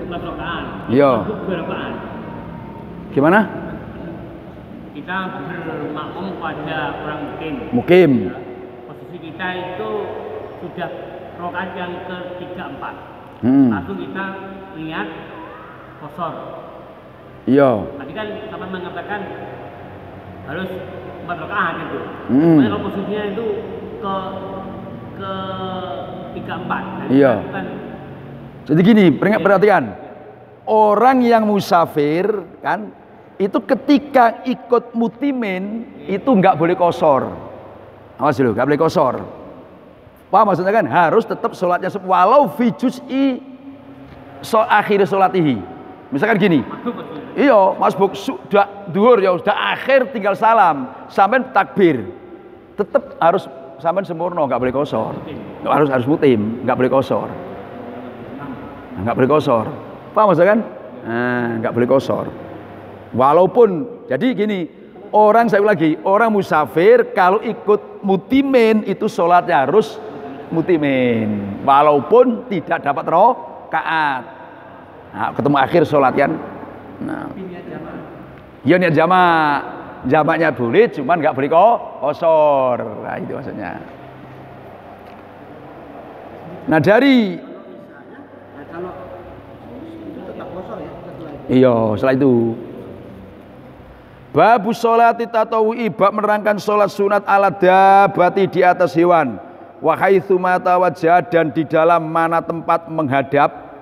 4 rakaat. Iya. Masuk 2 rakaat. Gimana? Kita bermakmum pada orang mukim. Mukim. Ya. Posisi kita itu sudah rakaat yang ke-3-4. Langsung kita lihat kosor. Iya. Tadi kan sampai mengatakan harus 4 rakaat itu. Nah, kalau posisinya itu ke 3-4. Iya. Jadi gini, perhatikan. Orang yang musafir kan itu ketika ikut mutimin itu nggak boleh kosor. Awas dulu, nggak boleh kosor. Paham maksudnya kan? Harus tetap sholatnya walau fi juz'i akhir sholatihi. Misalkan gini. Iya, masbuk sudah duhur ya sudah akhir tinggal salam sampai takbir. Tetap harus sampai sempurna, nggak boleh kosor. Harus mutim, nggak boleh kosor. Nggak boleh kosor. Paham maksudnya kan? Nah, nggak boleh kosor. Walaupun jadi gini, saya ulang lagi, orang musafir kalau ikut mutimin itu sholatnya harus mutimin, walaupun tidak dapat rakaat. Nah, ketemu akhir sholat kan. Nah, ya niat jamaknya boleh, cuman nggak boleh kosor. Nah, itu maksudnya. Nah dari iya setelah itu babu sholati tatawu'i, bab menerangkan sholat sunat ala dabati di atas hewan, wa haitsu ma tawajjah, dan di dalam mana tempat menghadap.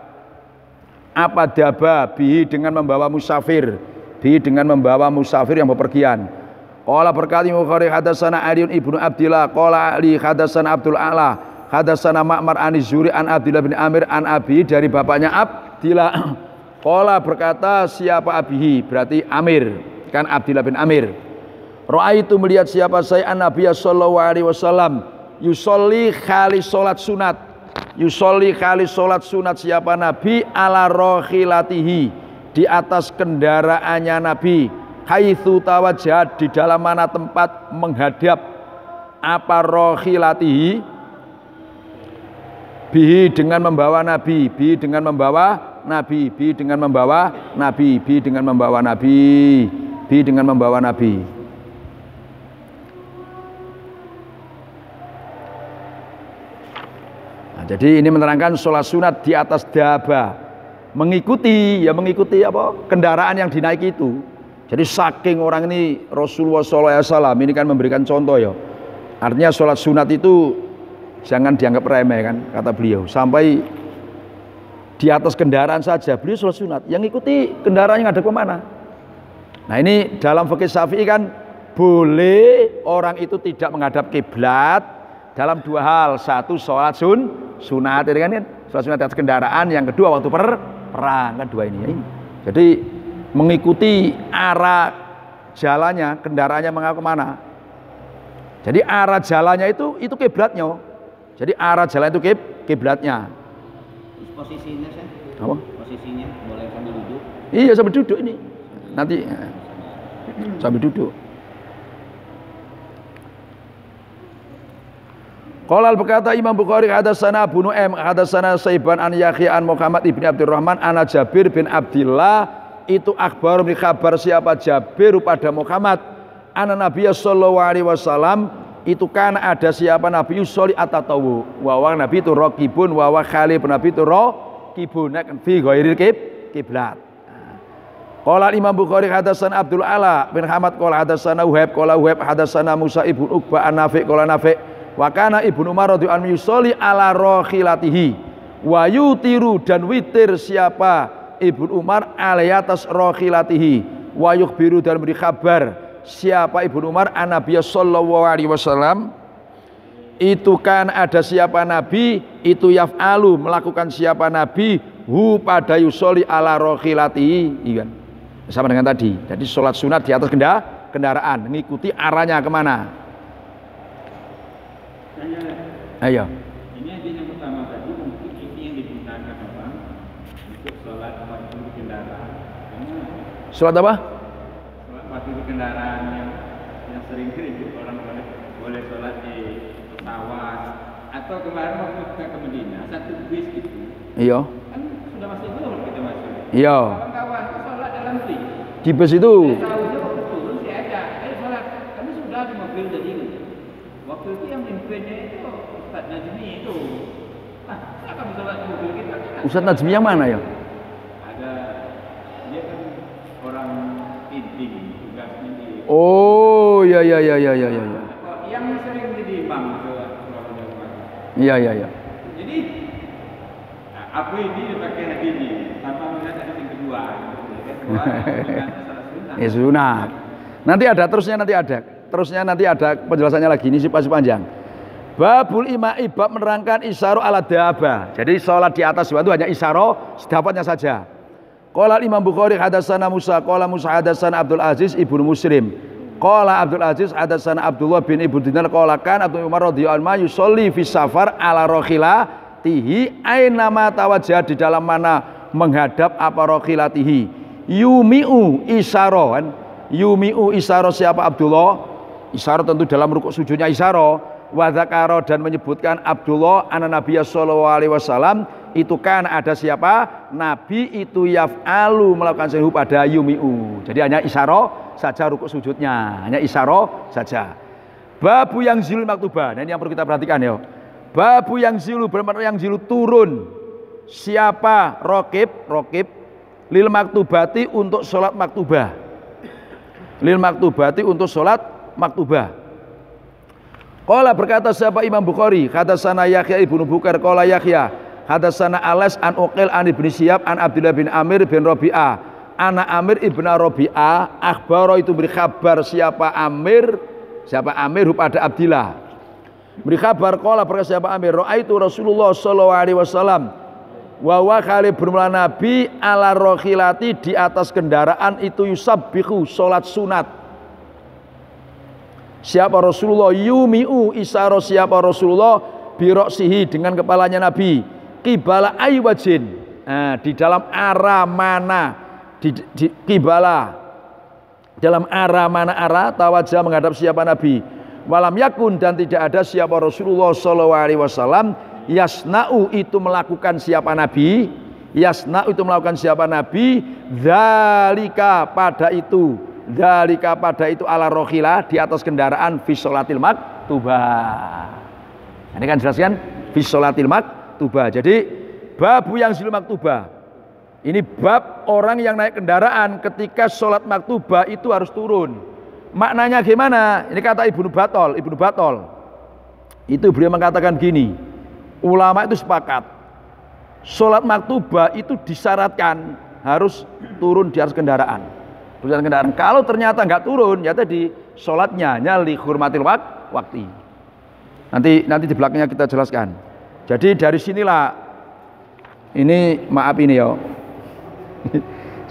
Apa daba bihi, dengan membawa musafir, bihi dengan membawa musafir yang bepergian. Qala berkali Bukhari hadatsana Aliun ibnu Abdillah qala Ali hadatsana Abdul A'la hadatsana Ma'mar an Zuri an Abdillah bin Amir an Abi, dari bapaknya Abdillah. Qala berkata siapa Abihi, berarti Amir kan, Abdillah bin Amir. Ra'aitu, melihat siapa saya Nabi sallallahu alaihi wasallam yusolli khali salat sunat, yusolli khali salat sunat siapa Nabi ala rohilatihi, di atas kendaraannya Nabi, haitsu tawajjah, di dalam mana tempat menghadap. Apa rohilatihi? Bihi dengan membawa Nabi, bihi dengan membawa Nabi, bihi dengan membawa Nabi, bihi dengan membawa Nabi, bihi dengan membawa Nabi. Nah, jadi ini menerangkan sholat sunat di atas daba, mengikuti apa, kendaraan yang dinaiki itu. Jadi saking orang ini Rasulullah SAW ini kan memberikan contoh ya. Artinya sholat sunat itu jangan dianggap remeh kan, kata beliau. Sampai di atas kendaraan saja beliau sholat sunat, yang ikuti kendaraan yang ada kemana. Nah ini dalam fikih Syafi'i kan boleh orang itu tidak menghadap kiblat dalam 2 hal. Satu sholat sunat, kan? Sholat sunat di atas kendaraan. Yang kedua waktu perang, kan 2 ini. Jadi mengikuti arah jalannya, kendaraannya mengarah kemana. Jadi arah jalannya itu kiblatnya. Jadi arah jalan itu kiblatnya. Terus posisinya saya? Apa? Posisinya boleh sambil duduk? Iya sambil duduk ini. Nanti sambil duduk. Qala berkata Imam Bukhari hadatsana Abu Nu'aim hadatsana Saiban an Yahya an Muhammad ibni Abdurrahman ana Jabir bin Abdillah itu akhbar bin kabar siapa Jabir pada Muhammad ana Nabi sallallahu alaihi wasallam itu kan ada siapa Nabi sholli atatawu wa Nabi itu raqibun wa khalif Nabi itu raqibun fi ghairil kiblat. Qala Imam Bukhari hadatsana Abdul Ala bin Hamad qala hadatsana Uhaib qala Uhaib hadatsana Musa ibnu Uqbah an Nafi qala Nafi wa kana Ibnu Umar radhiyallahu anhu yusolli ala rokhilatihi wa yutiru dan witir siapa Ibnu Umar alai atas rokhilatihi wa yukhbiru dan beri kabar siapa Ibnu Umar an Nabi sallallahu alaihi wasallam itu kan ada siapa Nabi itu yaf'alu melakukan siapa Nabi hu pada yusolli ala rokhilatihi iya sama dengan tadi jadi sholat sunat di atas kendaraan mengikuti arahnya kemana. Ayo. Ini yang pertama tadi mungkin ini yang digunakan orang untuk sholat waktu di kendaraan. Sholat apa? Sholat waktu di kendaraan yang sering orang boleh sholat di pesawat atau kemarin waktu kita ke Medina satu bis gitu. Iya. Kan sudah masuk dulu kita masuk. Iya. Kawan-kawan itu sholat dalam bis. Di bus itu. Tahunya waktu turun si ada. Sholat kami sudah di mobil tadi. Waktu itu yang mimpinnya itu Ustaz Najmi itu. Kenapa kami sholat di mobil kita? Ustaz Najmi yang mana ya? Ada dia kan orang inting tugasnya di. Oh ya. Yang sering jadi imam ke Iya. Jadi apa ini dipakai lagi ini tanpa melihat ada yang kedua. Ya sunat. Nanti ada terusnya nanti ada penjelasannya lagi ini masih panjang. Babul ima'i bab menerangkan isyaro ala daba. Jadi sholat di atas itu hanya isyaro sedapatnya saja. Qala Imam Bukhari hadatsana Musa qala Musa hadatsana Abdul Aziz ibnu Muslim. Qala Abdul Aziz hadatsana Abdullah bin Ibnu Dinar qala kan Abdul Umar radhiyallahu anhu yusolli fi safar ala rokhilatihi aina ma tawajjah di dalam mana menghadap apa rokhilatihi yumi'u isyaro kan yumi'u isyaro siapa Abdullah isyaro tentu dalam rukuk sujudnya isyaro wa dzakara dan menyebutkan Abdullah anna Nabiya sallallahu alaihi wasallam itu kan ada siapa Nabi itu yaf'alu melakukan sehu pada yumi'u jadi hanya isyaro saja rukuk sujudnya hanya isyaro saja. Babu yang zilul maktubah nah ini yang perlu kita perhatikan ya babu yang zilu bermakna yang zilu turun siapa rokib lil maktubati untuk sholat maktubah lil maktubati untuk sholat maktubah. Qala berkata siapa Imam Bukhari hadatsana Yahya ibnu Bukar qala Yahya hadatsana Alas an Uqil an Ibnu Syihab an Abdullah bin Amir bin Rabi'ah ana Amir ibnu Rabi'ah akhbaro itu beri kabar siapa Amir pada Abdillah beri kabar qala berkata siapa Amir raaitu Rasulullah sallallahu alaihi wasallam wa khalif bermula Nabi ala rokhilati di atas kendaraan itu yusabbihu sholat sunat siapa Rasulullah yumi'u isyaro siapa Rasulullah biroksihi dengan kepalanya Nabi qibala aywajin di dalam arah mana di qibala dalam arah mana arah tawajjah menghadap siapa Nabi walam yakun dan tidak ada siapa Rasulullah sallallahu alaihi wasallam yasna'u itu melakukan siapa Nabi dzalika pada itu ala rokhila di atas kendaraan fi sholatil maktubah ini kan jelaskan fi sholatil maktubah jadi babu yang zilul maktubah ini bab orang yang naik kendaraan ketika sholat maktubah itu harus turun maknanya gimana ini kata Ibnu Batol itu beliau mengatakan gini ulama itu sepakat sholat maktubah itu disyaratkan harus turun di atas kendaraan kalau ternyata nggak turun ya tadi sholatnya hanya li hurmatil wakti nanti di belakangnya kita jelaskan jadi dari sinilah ini maaf ini ya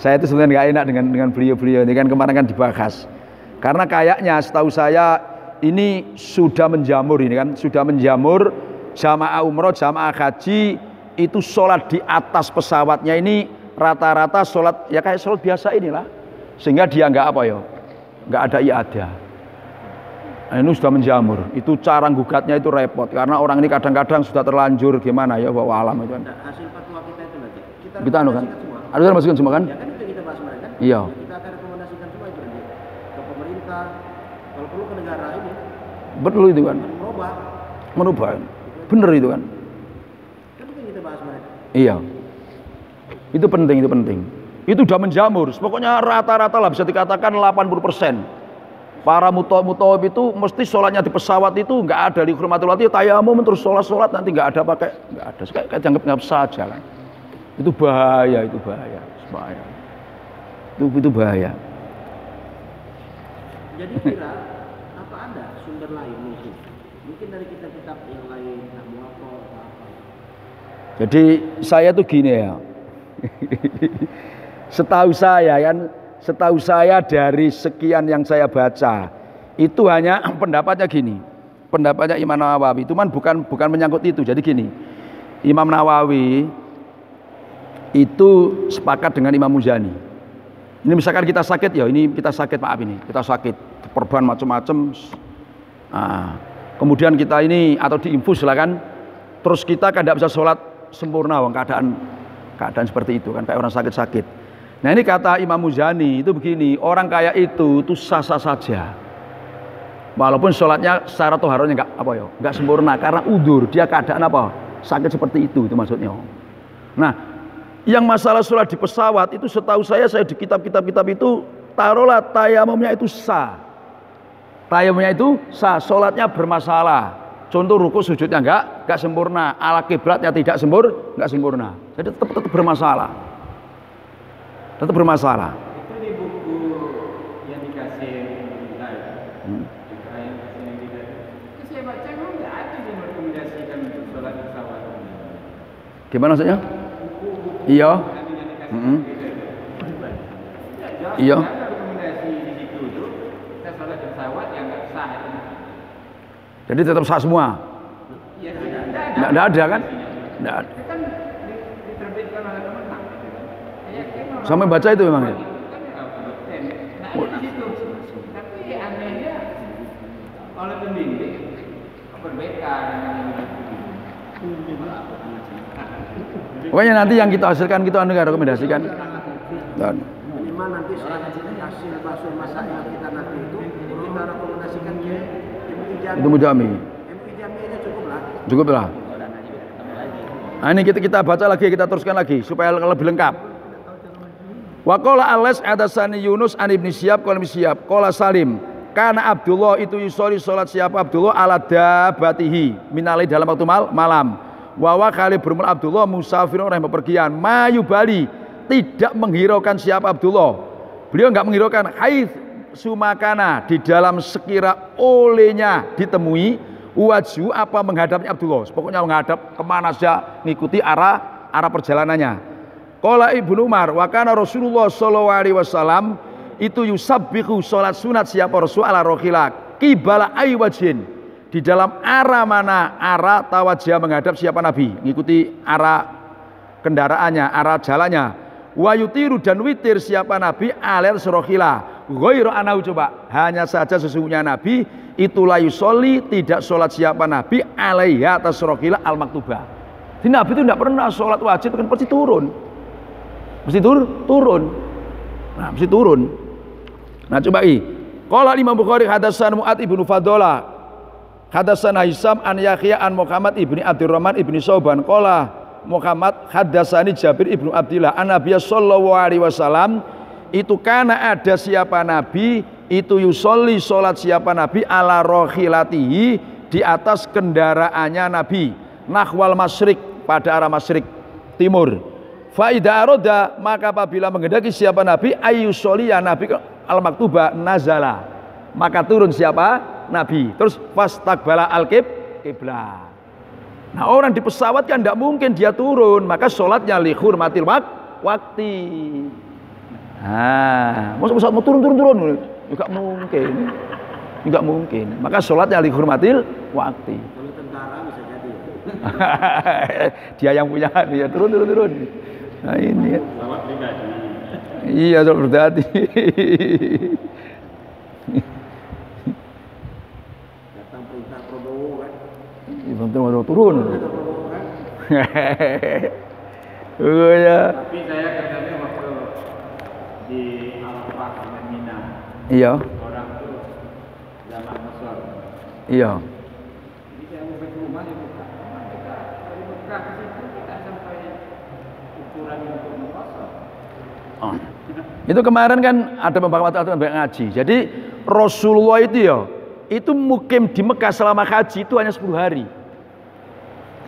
saya itu sebenarnya nggak enak dengan beliau ini kan kemarin kan dibahas karena kayaknya setahu saya ini sudah menjamur jamaah umroh jamaah haji itu sholat di atas pesawatnya ini rata-rata sholat ya kayak sholat biasa inilah, sehingga dia nggak apa ya, nggak ada iadah. Nah, ini sudah menjamur. Itu cara gugatnya itu repot karena orang ini kadang-kadang sudah terlanjur gimana ya bawa alam itu kan. Hasil fatwa kita itu nanti Kita anu kan, ada masukin semua kan? Ya kan itu kita bahas mereka. Iya. Kita akan rekomendasikan semua itu nanti ke pemerintah, kalau perlu ke negara ini. Betul itu kan? Merubah. Bener itu kan? Kan itu kita bahas mereka. Iya. Itu penting, itu penting. Itu udah menjamur. Pokoknya rata-rata lah bisa dikatakan 80%. Para mutawab itu mesti sholatnya di pesawat itu nggak ada di hurmatul wati, tayamum terus sholat nanti nggak ada pakai, nggak ada. Kayak dianggap saja kan. Itu bahaya, itu bahaya. Itu bahaya. Jadi kira apa ada sumber lain mungkin dari kitab-kitab yang lain, apa. Jadi saya tuh gini ya. Setahu saya dari sekian yang saya baca itu hanya pendapatnya gini, pendapatnya Imam Nawawi itu bukan menyangkut itu. Jadi gini, Imam Nawawi itu sepakat dengan Imam Muzani. Ini misalkan kita sakit ya, ini kita sakit maaf ini, kita sakit perban macam-macam. Nah, kemudian kita ini atau diinfus lah kan, terus kita kan tidak bisa sholat sempurna, keadaan seperti itu kan, kayak orang sakit-sakit. Nah ini kata Imam Muzani itu begini, orang kayak itu sah-sah saja, walaupun sholatnya secara toharohnya nggak sempurna karena udur, dia keadaan apa sakit seperti itu maksudnya. Nah yang masalah sholat di pesawat itu setahu saya di kitab-kitab itu taruhlah tayamumnya itu sah, sholatnya bermasalah. Contoh ruku sujudnya nggak sempurna, ala kiblatnya nggak sempurna, jadi tetap bermasalah. Tetap bermasalah. Itu di buku yang dikasih kita ya. Yang kasih kita. Itu saya baca memang nggak ada yang merekomendasikan untuk sholat di pesawat. Gimana maksudnya? Buku Iya. yang dikasih kita. Iya. Ada rekomendasi di situ tuh kita sholat di pesawat yang nggak sah. Jadi tetap sah semua. Iya tidak ada. Nggak ada kan? Nggak ada. Itu kan diterbitkan oleh Kemenang. Sampai baca itu memang ya? Nah di situ. Tapi anehnya oleh pembimbing berbeda dengan yang Pokoknya nanti yang kita hasilkan kita rekomendasikan. Dan Minimal nanti hasil basul masail kita nanti itu kita rekomendasikan ke MUI Jami. itu Mujami. MUI Jami aja Cukup lah. Nah ini kita baca lagi, kita teruskan lagi supaya lebih lengkap. Wa qala Alas hadasani Yunus an Ibnu Syihab qala Syihab qala Salim kana Abdullah itu yusoli salat siapa Abdullah ala dabatihi minalai dalam waktu malam. Wa kali bermul Abdullah musafir orang yang bepergian mayu bali tidak menghiraukan siapa Abdullah. Beliau enggak menghiraukan haits sumakana di dalam sekira olehnya ditemui wajhu apa menghadapnya Abdullah. Pokoknya menghadap kemana saja ngikuti arah perjalanannya. Qala Ibnu Umar wa kana Rasulullah sallallahu alaihi wasallam itu yusabbihu salat sunat siapa Rasul ala rohila qibala aywajin di dalam arah mana arah tawajjah menghadap siapa Nabi ngikuti arah kendaraannya arah jalannya wa yutiru dan witir siapa Nabi alal rohila ghairu anahu coba hanya saja sesungguhnya Nabi itu la yusolli tidak sholat siapa Nabi alaiha atas rohila al maktubah. Jadi Nabi itu tidak pernah sholat wajib kan pasti turun. Mesti turun. Nah, mesti turun. Nah, coba qala Imam Bukhari hadatsana Mu'ad ibnu Fadalah hadatsana Hisam an Yahya an Muhammad ibni Abdurrahman ibni Sauban qala Muhammad hadatsani Jabir ibnu Abdillah an Nabiy sallallahu alaihi wasallam itu karena ada siapa Nabi itu yusolli salat siapa Nabi ala rohilatihi di atas kendaraannya Nabi nahwal masyrik pada arah masyrik timur. Faida aroda maka apabila menghendaki siapa Nabi ayyusoli ya Nabi al-maktubah nazala maka turun siapa Nabi terus fastaqbala al-qiblah. Nah orang di pesawat kan tidak mungkin dia turun maka sholatnya li hurmatil wakti. Nah masa pesawat mau turun enggak mungkin maka sholatnya li hurmatil wakti. Kalau tentara bisa jadi Dia yang punya, dia turun. Nah ini. Selamat pribadi. Iya, selamat berhati. Datang perintah Prabowo kan. Iya, turun. Oh ya. Tapi saya katanya waktu di Arafah dan Mina, Iya. orang tuh zaman Mesir. Iya. Jadi saya mau ke rumah di Mekah. Dari Mekah ke situ kita sampai ukuran untuk mengkosong. Oh. Itu kemarin kan ada beberapa waktu ngaji. Jadi Rasulullah itu ya, itu mukim di Mekah selama haji itu hanya 10 hari.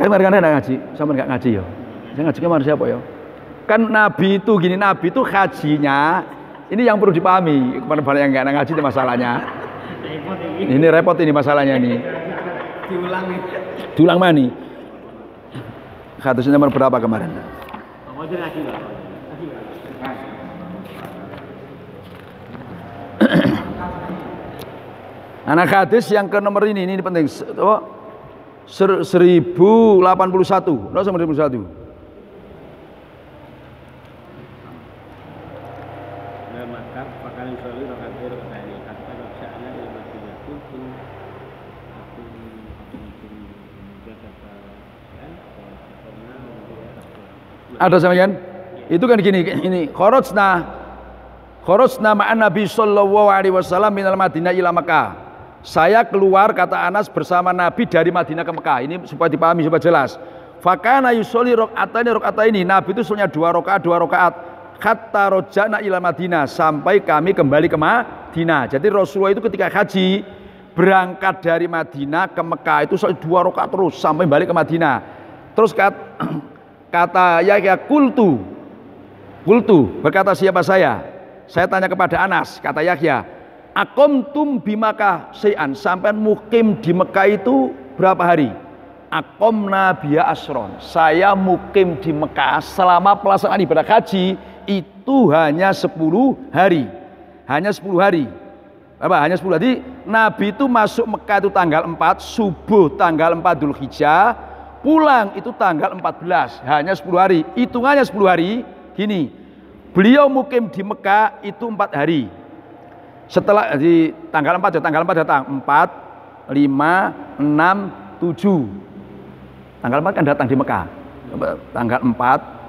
Kemarin kan ngaji, sama nggak ngaji ya? Saya ngaji kemarin siapa ya? Kan Nabi itu gini, Nabi itu hajinya, ini yang perlu dipahami. Kemarin banyak yang nggak ngaji itu masalahnya. Ini repot ini masalahnya nih. Diulang mana nih? Hadisnya nomor berapa kemarin? Anak hadis yang ke nomor ini penting. 1081. Nomor 1081. Ada sampean? Itu kan gini, ini kharajna ma'an Nabi sallallahu alaihi wasallam minal Madinah ila Makkah. Saya keluar, kata Anas, bersama Nabi dari Madinah ke Mekah. Ini supaya dipahami, supaya jelas. Fakana yusolli rakaataini. Nabi itu sholatnya 2 rakaat. Hatta rojana ila Madinah, sampai kami kembali ke Madinah. Jadi Rasulullah itu ketika haji berangkat dari Madinah ke Mekah itu sholat 2 rakaat terus sampai balik ke Madinah. Terus kata Yahya, kultu, berkata siapa saya? Saya tanya kepada Anas, kata Yahya, akomtum bimakah sayan, sampai mukim di Mekah itu berapa hari? Akomna biya asron, saya mukim di Mekah selama pelaksanaan ibadah haji itu hanya 10 hari. Hanya 10 hari. Hanya 10 hari. Nabi itu masuk Mekah itu tanggal 4, subuh tanggal 4 Dzulhijjah, pulang itu tanggal 14, hanya 10 hari. Hitungannya 10 hari gini, beliau mukim di Mekah itu 4 hari. Setelah di tanggal 4 ya, tanggal 4 datang 4, 5, 6, 7. Tanggal 4 kan datang di Mekah. Tanggal 4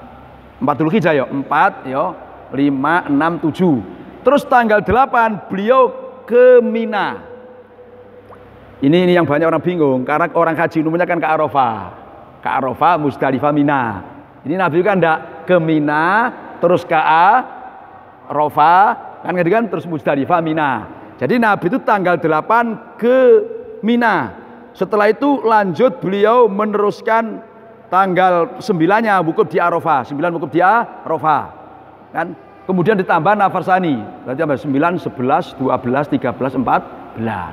Dzulhijjah ya, 4 ya, 5, 6, 7. Terus tanggal 8 beliau ke Mina. Ini yang banyak orang bingung, karena orang haji umumnya kan ke Arafah, Musdalifah, Mina. Ini Nabi kan enggak ke Mina, terus ke Arafah, kan terus Musdalifah, Mina. Jadi Nabi itu tanggal 8 ke Mina. Setelah itu lanjut beliau meneruskan tanggal 9-nya wukuf di Arafah, 9 wukuf di Arafah. Kan? Kemudian ditambah nafarsani, berarti 9, 11, 12, 13, 14.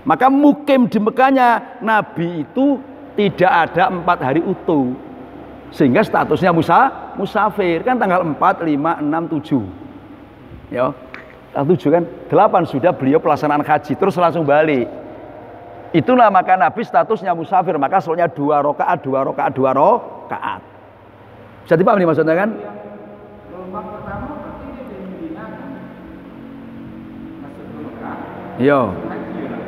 Maka mukim di Mekahnya Nabi itu tidak ada 4 hari utuh, sehingga statusnya musafir kan tanggal 4, 5, 6, 7 ya, 7 kan 8 sudah beliau pelaksanaan haji terus langsung balik. Itulah maka Nabi statusnya musafir, maka soalnya 2 rakaat. Bisa dipahami nih maksudnya kan? Gelombang pertama berarti dia dari Medina masuk ke Mekah. Iya. Haji lah.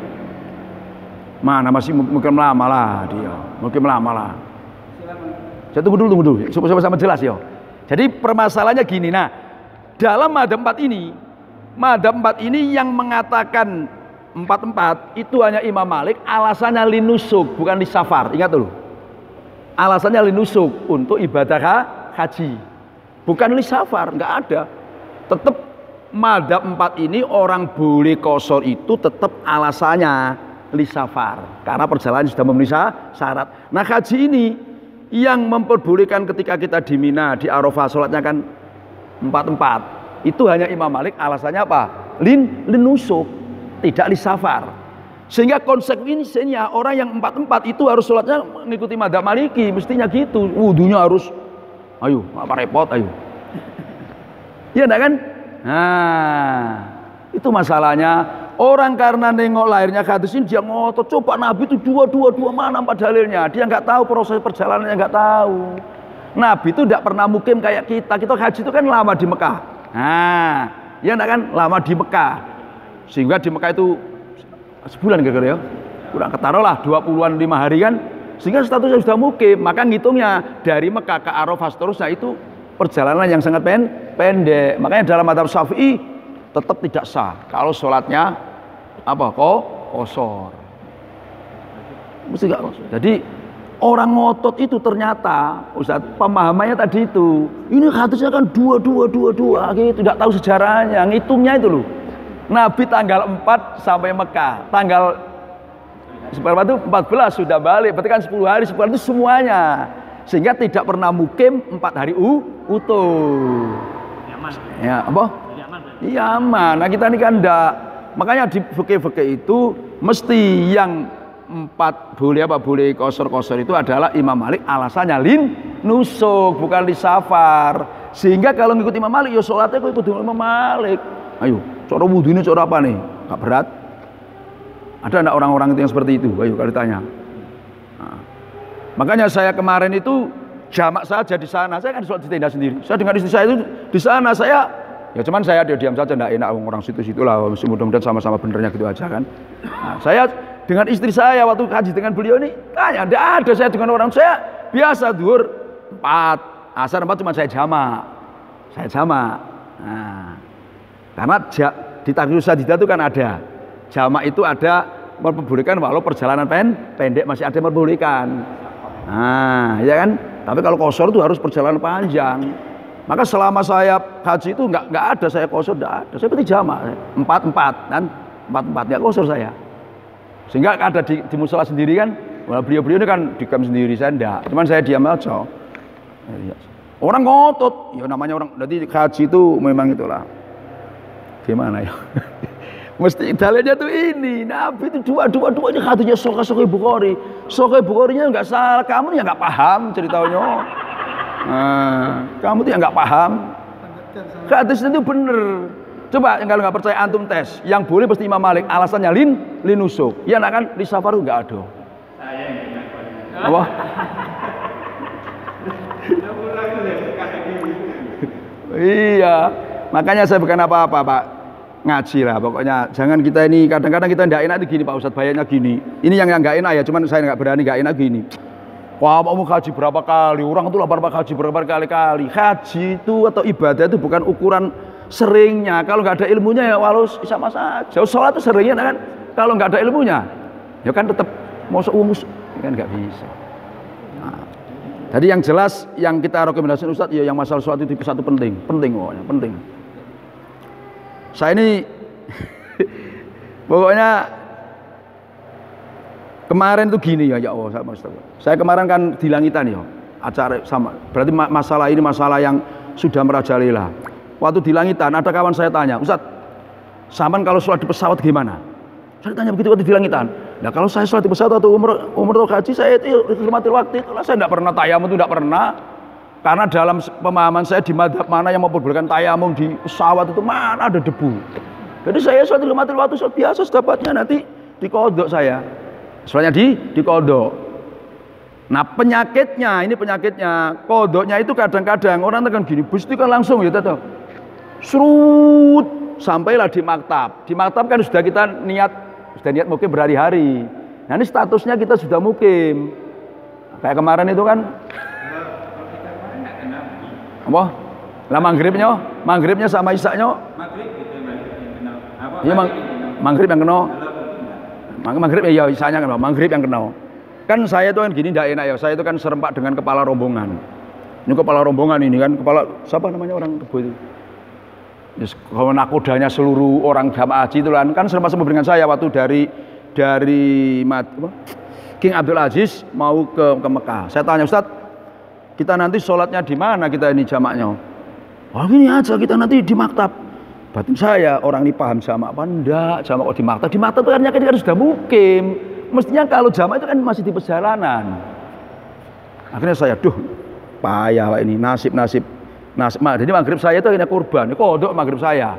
Mana masih mungkin lama lah dia, Silakan. Saya tunggu dulu supaya sama jelas ya. Jadi permasalahannya gini, nah dalam madzhab 4 ini yang mengatakan 4 itu hanya Imam Malik, alasannya linusuk bukan lisafar. Ingat dulu, alasannya linusuk untuk ibadah haji, bukan lisafar, nggak ada. Tetap madzhab 4 ini orang boleh qashar itu tetap alasannya lisafar karena perjalanan sudah memenuhi syarat. Nah haji ini yang memperbolehkan ketika kita di Mina, di Arafah sholatnya kan 4 itu hanya Imam Malik, alasannya apa? Linusuk, tidak lisafar. Sehingga konsekuensinya orang yang 4 itu harus sholatnya mengikuti madzhab Maliki, mestinya gitu. Wudunya harus, ayo apa repot, ayo. Iya enggak kan? Nah itu masalahnya orang karena nengok lahirnya hadis ini dia ngotot, coba Nabi itu dua mana empat dalilnya. Dia nggak tahu proses perjalanannya, nggak tahu. Nabi itu tidak pernah mukim kayak kita haji itu kan lama di Mekah. Nah, ya enggak kan lama di Mekah. Sehingga di Mekah itu sebulan kira-kira ya. Kurang ketaruhlah 20-an 5 hari kan. Sehingga statusnya sudah mukim, maka ngitungnya dari Mekah ke Arafah seterusnya itu perjalanan yang sangat pendek. Makanya dalam mazhab Syafi'i tetap tidak sah kalau sholatnya qashar. Mesti enggak qashar. Jadi orang ngotot itu ternyata Ustaz pemahamannya tadi itu. Ini hadisnya kan dua gitu, tidak tahu sejarahnya, ngitungnya itu loh. Nabi tanggal 4 sampai Mekah, tanggal seperti itu 14 sudah balik, berarti kan 10 hari, 10 hari itu semuanya. Sehingga tidak pernah mukim 4 hari utuh. Yaman. Ya, apa? Yaman. Iya aman. Nah kita ini kan enggak. Makanya di fikih-fikih itu mesti yang 4 boleh qashar itu adalah Imam Malik alasannya nusuk bukan li safar. Sehingga kalau ngikut Imam Malik ya sholatnya kok ikut Imam Malik. Ayo, cara wudhu ini cara apa nih? Gak berat. Ada enggak orang-orang itu yang seperti itu? Ayo kalau ditanya. Nah, makanya saya kemarin itu jamak saja di sana. Saya kan sholat di tenda sendiri. Saya dengan istri saya itu di sana saya ya cuman saya diam saja, enggak enak orang situ-situ lah. Mudah-mudahan sama-sama benernya gitu aja kan. Nah, saya dengan istri saya waktu haji dengan beliau ini tanya, enggak ada saya dengan orang saya biasa zuhur 4, asar 4 cuma saya jamak. Nah, karena di takdir sadidah itu kan ada jamak itu ada memperbolehkan walau perjalanan pendek masih ada memperbolehkan. Nah, ya kan? Tapi kalau qashar itu harus perjalanan panjang. Maka selama saya haji itu enggak ada saya qashar, enggak ada. Saya berarti jamak 4 dan 4 enggak qashar saya. Sehingga ada di musala sendiri kan, beliau-beliau ini kan dikam sendiri, saya enggak. Cuman saya diam aja. Orang ngotot, ya namanya orang. Jadi haji itu memang itulah. Gimana ya? Mesti dalilnya tuh ini. Nabi itu dua-duanya hadisnya Sahih Bukhari. Sahih Bukharinya enggak salah, kamu ya enggak paham ceritanya. Nah, kamu tuh yang enggak paham. Hadis itu bener. Coba kalau nggak percaya antum tes. Yang boleh pasti Imam Malik. Alasannya linusuk. Ya enggak kan di safar enggak ada. Saya yang kena. Apa? Iya. Makanya saya bukan apa-apa, Pak. Ngaji lah pokoknya. Jangan kita ini kadang-kadang kita enggak enak itu gini Pak Ustadz, bayarnya gini. Ini yang enggak enak ya, cuman saya enggak berani enggak enak gini. Wah, mau haji berapa kali? Orang itu lapar haji berapa kali-kali. Haji itu atau ibadah itu bukan ukuran seringnya. Kalau nggak ada ilmunya ya walau sama saja. Sholat itu seringnya kan. Kalau nggak ada ilmunya, ya kan tetap mosok umus, ya kan nggak bisa. Nah, jadi yang jelas yang kita rekomendasikan Ustadz ya yang masalah sholat itu satu penting pokoknya penting. Saya ini pokoknya kemarin tuh gini ya Allah sama Ustaz. Saya kemarin kan di Langitan ya acara sama. Berarti masalah ini masalah yang sudah merajalela. Waktu di Langitan ada kawan saya tanya, Ustaz, saman kalau sholat di pesawat gimana? Saya tanya begitu waktu di Langitan. Nah kalau saya sholat di pesawat atau umroh haji saya itu hormatil waktu itulah saya tidak pernah tayamum itu tidak pernah. Karena dalam pemahaman saya di madhab mana yang memperbolehkan tayamum di pesawat itu mana ada debu. Jadi saya sholat di hormatil waktu sholat biasa sedapatnya nanti dikodok saya. Soalnya di kodok. Nah penyakitnya, ini penyakitnya kodoknya itu kadang-kadang orang tekan gini, bus itu kan langsung ya tahu. Serut sampailah di maktab. Di maktab kan sudah kita niat mukim berhari-hari. Nah ini statusnya kita sudah mukim. Kayak kemarin itu kan. Apa? Lah maghribnya sama isaknya. Maghrib gitu apa? Iya maghrib yang kena. Maghrib ya isanya kan, maghrib yang kena. Kan saya itu kan gini tidak enak ya. Saya itu kan serempak dengan kepala rombongan. Ini kepala rombongan ini kan kepala siapa namanya orang Kebo itu? Kawan nakodanya seluruh orang jamaah haji itu kan serempak dengan saya waktu dari King Abdul Aziz mau ke Mekah. Saya tanya Ustaz, kita nanti sholatnya di mana kita ini jamaknya? Oh gini aja kita nanti di maktab. Batin saya orang ini paham jamak apa enggak? Jamak kok di maktab? Di maktab itu kan sudah mukim. Mestinya kalau jamak itu kan masih di perjalanan. Akhirnya saya, payah ini nasib. Jadi maghrib saya itu akhirnya kurban. Kodok maghrib saya.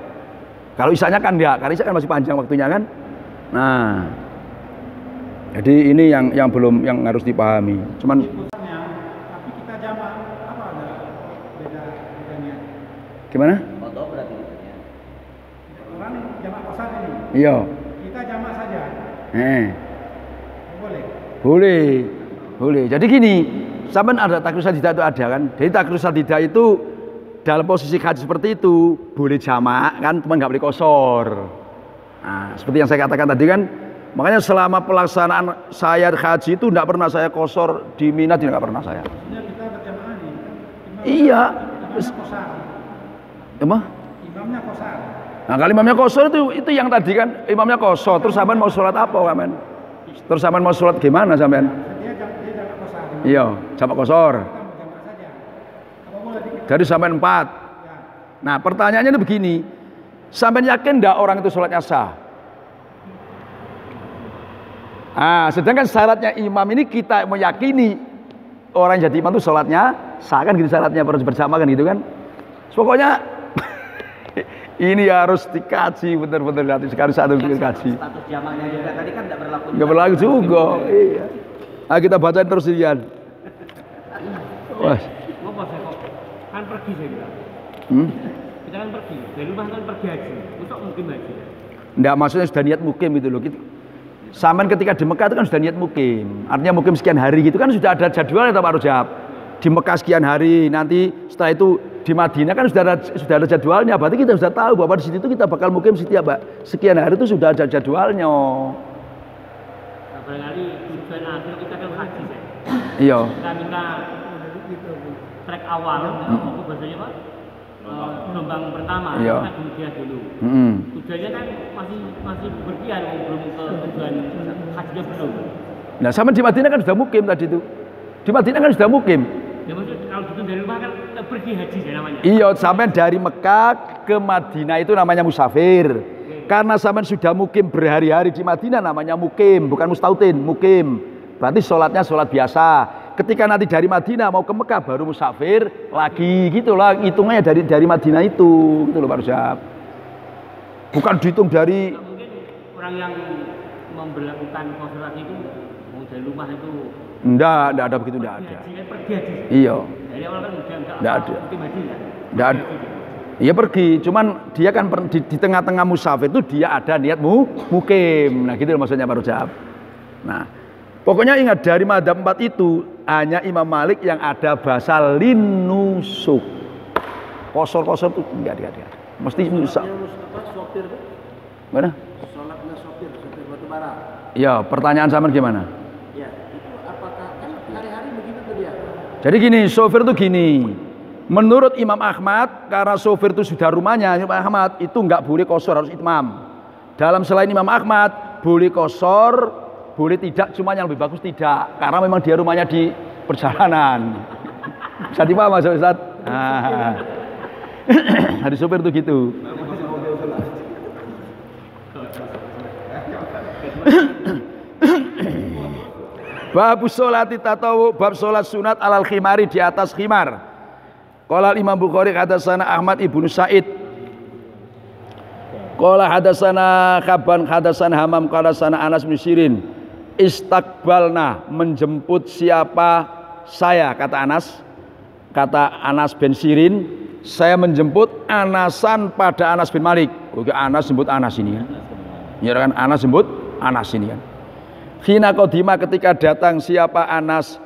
Kalau isanya kan enggak, karena isya kan masih panjang waktunya kan. Nah, jadi ini yang belum yang harus dipahami. Cuman tapi kita jamak apa ada bedanya? gimana? Foto berarti ya. Orang jamak kosan ini. Iya. Kita jamak saja. Boleh. Boleh. Jadi gini, sampean ada takrus sadidah itu ada kan. Jadi takrus sadidah itu dalam posisi haji seperti itu boleh jamak kan, cuma nggak boleh kosor. Nah, seperti yang saya katakan tadi kan, makanya selama pelaksanaan saya haji itu tidak pernah saya kosor di Mina, tidak pernah saya. Maksudnya kita berjamaah nih. Iya. Imamnya kosar. Apa? Imamnya kosar. Nah, kalau imamnya kosor itu yang tadi kan, imamnya kosor. Terus sampean mau sholat apa kan? Terus sampean mau sholat gimana sampean? Dia jamak kosar. Iya, jamak kosor. Kita berjamaah saja. Apa boleh dikit? Dari sampean 4. Ya. Nah, pertanyaannya itu begini. Sampean yakin enggak orang itu sholatnya sah? Nah, sedangkan syaratnya imam ini kita meyakini orang jadi imam itu sholatnya sah kan gitu syaratnya, harus bersama kan gitu kan. Pokoknya ini harus dikaji benar-benar nanti sekali satu dikaji. Status jamaknya juga tadi kan tidak berlaku. Enggak berlaku juga. Iya. Nah, kita bacain terus Ian. Wah. Ngopo saya kok kan pergi saya bilang. Kita kan pergi, dari rumah kan pergi haji. Masa mungkin haji? Enggak, maksudnya sudah niat mukim gitu loh. Saman ketika di Mekah itu kan sudah niat mukim. Artinya mukim sekian hari gitu kan sudah ada jadwalnya Pak Rojab. Di Mekah sekian hari, nanti setelah itu di Madinah kan sudah ada jadwalnya. Berarti kita sudah tahu bahwa di situ kita bakal mukim setiap sekian hari itu sudah ada jadwalnya. Nah, barangkali tujuan akhir kita kan haji saya. Iya. Kita minta trek awal, apa bahasanya Pak? Gelombang pertama, Iya. kita kemudian dulu. Tujuannya kan masih berkian, belum ke tujuan hajinya belum. Nah, sama di Madinah kan sudah mukim tadi itu. Di Madinah kan sudah mukim. Ya maksudnya kalau gitu dari rumah kan pergi haji ya namanya. Iya, sampai dari Mekah ke Madinah itu namanya musafir. Karena sampai sudah mukim berhari-hari di Madinah namanya mukim, bukan mustautin, mukim. Berarti sholatnya sholat biasa. Ketika nanti dari Madinah mau ke Mekah baru musafir lagi gitulah, hitungnya dari Madinah itu, gitu loh Pak Rujab. Bukan dihitung dari Mungkin orang yang memberlakukan konsultasi itu mau dari rumah itu enggak ada begitu, enggak ada. haji kan pergi haji. Iya. Dari awal kan udah Enggak ada. mungkin haji kan. Enggak ada. Iya pergi, cuman dia kan di tengah-tengah musafir itu dia ada niat mukim. Nah gitu loh maksudnya Pak Rujab. Nah, pokoknya ingat dari madzhab 4 itu hanya Imam Malik yang ada bahasa linusuk. Kosor-kosor itu enggak ada. Mesti nusak. Sopir itu? Mana? Sholatnya sopir batu bara. Ya, pertanyaan sama gimana? Ya, itu apakah kan hari-hari begitu tuh dia? Jadi gini, sopir itu gini. Menurut Imam Ahmad, karena sopir itu sudah rumahnya, Imam Ahmad itu nggak boleh kosor, harus itmam. Dalam selain Imam Ahmad, boleh kosor, boleh tidak, cuma yang lebih bagus tidak. Karena memang dia rumahnya di perjalanan. Bisa dipaham Mas Ustaz? Nah. Hari sopir itu gitu. Bab sholati tatawu, bab sholat sunat alal khimari di atas khimar. Qala Imam Bukhari hadatsana Ahmad ibnu Sa'id. Qala hadatsana Khaban hadatsana Hamam qala sana Anas bin Sirin. Istaqbalna, menjemput siapa saya, kata Anas bin Sirin, saya menjemput Anasan pada Anas bin Malik. Oke, Anas jemput Anas ini kan. Ya kan, Anas jemput Anas ini kan. Khina qadima, ketika datang siapa Anas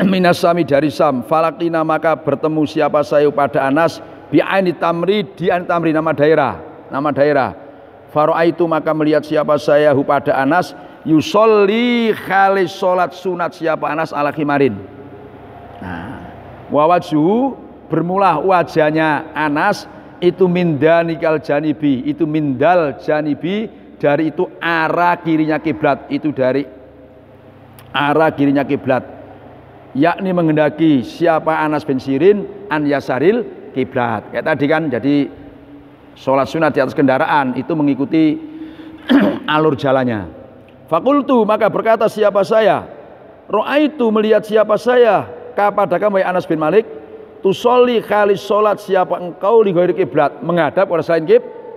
minas Sami dari Sam, falakina, maka bertemu siapa saya pada Anas bi aini tamri, di aini tamri nama daerah. Faro'aitu, maka melihat siapa saya pada Anas yusolli khalis salat sunat siapa Anas ala khimarin. Nah, wawajhu, bermula wajahnya Anas itu mindanikal janibi, itu mindal janibi, dari itu arah kirinya kiblat, itu dari arah kirinya kiblat, yakni menghendaki siapa Anas bin Sirin an yasaril kiblat. Kayak tadi kan, jadi sholat sunat di atas kendaraan itu mengikuti alur jalannya. Fakultu, maka berkata siapa saya, ro'aitu, melihat siapa saya, kepada kamu Anas bin Malik, tusolli khalis sholat siapa engkau li ghairi kiblat, menghadap pada selain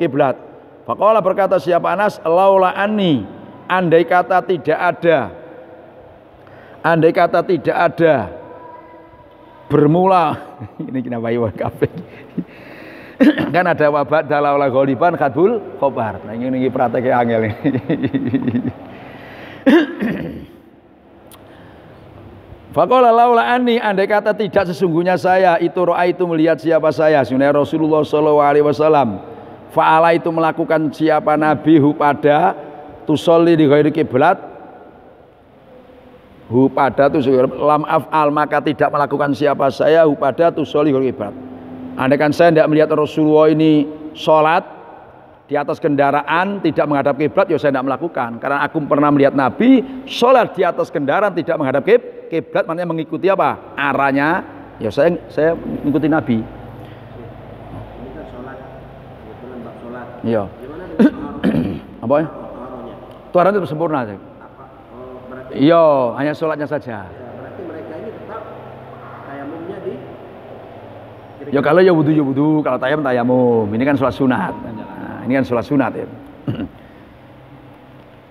kiblat. Faqala berkata siapa Anas, laula anni, andai kata tidak ada bermula ini kenapa iwan kafe kan ada wabah dalaula ghaliban khadbul khobar. Nah ini praktek angel ini. Faqala laula anni, andai kata tidak sesungguhnya saya itu melihat siapa saya sunnah Rasulullah sallallahu alaihi wasallam fa'ala itu melakukan siapa nabi hu pada tusolli di ghairi kiblat hu pada tu lam af'al maka tidak melakukan siapa saya hu pada tusolli ghairi kiblat. Andaikan saya tidak melihat Rasulullah ini sholat di atas kendaraan tidak menghadap kiblat, ya saya tidak melakukan. Karena aku pernah melihat Nabi sholat di atas kendaraan tidak menghadap kiblat, maknanya mengikuti apa? Arahnya. Ya saya mengikuti Nabi. Ini kan sholat, itu lembab sholat. Iya. Gimana dengan Apa ya? Tuaran itu sempurna. Apa? Oh, berarti Iya, hanya sholatnya saja. ya, berarti mereka ini tetap tayamumnya di Ya kalau ya wudu, kalau tayamum. Ini kan sholat sunat. Nah, ini kan sholat sunat ya.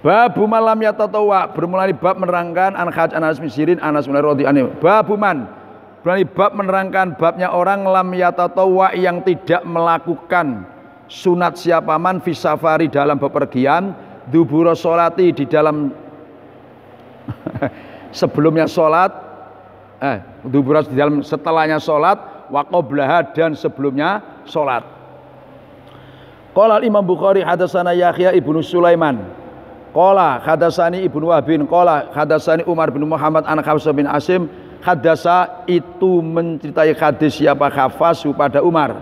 Babu malam yatatawwa, bermula di bab menerangkan Anas bin Sirin Anas bin radhiyallahu anhu. Babu man, bermula bab menerangkan babnya orang lam yatatawwa yang tidak melakukan sunat siapa man fi safari dalam bepergian, dubura sholati di dalam sebelumnya sholat, dubura di dalam setelahnya sholat, wa qablaha dan sebelumnya sholat. Qala Imam Bukhari hadatsana Yahya ibnu Sulaiman qala hadatsani Ibnu Wahbin qala hadatsani Umar bin Muhammad an Hafs bin Asim hadasa itu menceritakan hadis siapa Hafs pada Umar.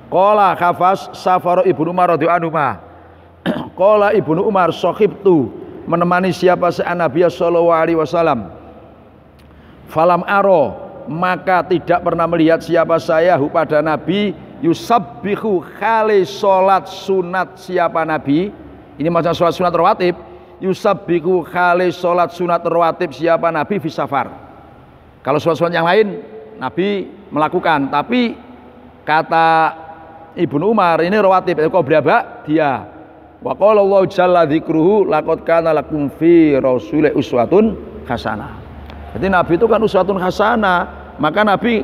Qala Hafs safar Ibnu Umar radhiyallahu anhu. Qala Ibnu Umar sahibtu menemani siapa Nabi sallallahu alaihi wasallam. Falam aro maka tidak pernah melihat siapa saya pada Nabi yusabbihu khali salat sunat siapa Nabi. Ini maksudnya sholat sunat rawatib. Yusabbihu khali sholat sunat rawatib siapa Nabi fi safar. Kalau sholat-sholat yang lain Nabi melakukan, tapi kata Ibnu Umar ini rawatib itu berapa dia. Wa qala Allah jalla dzikruhu laqad kana lakum fi rasulih uswatun hasanah. Jadi Nabi itu kan uswatun hasanah, maka Nabi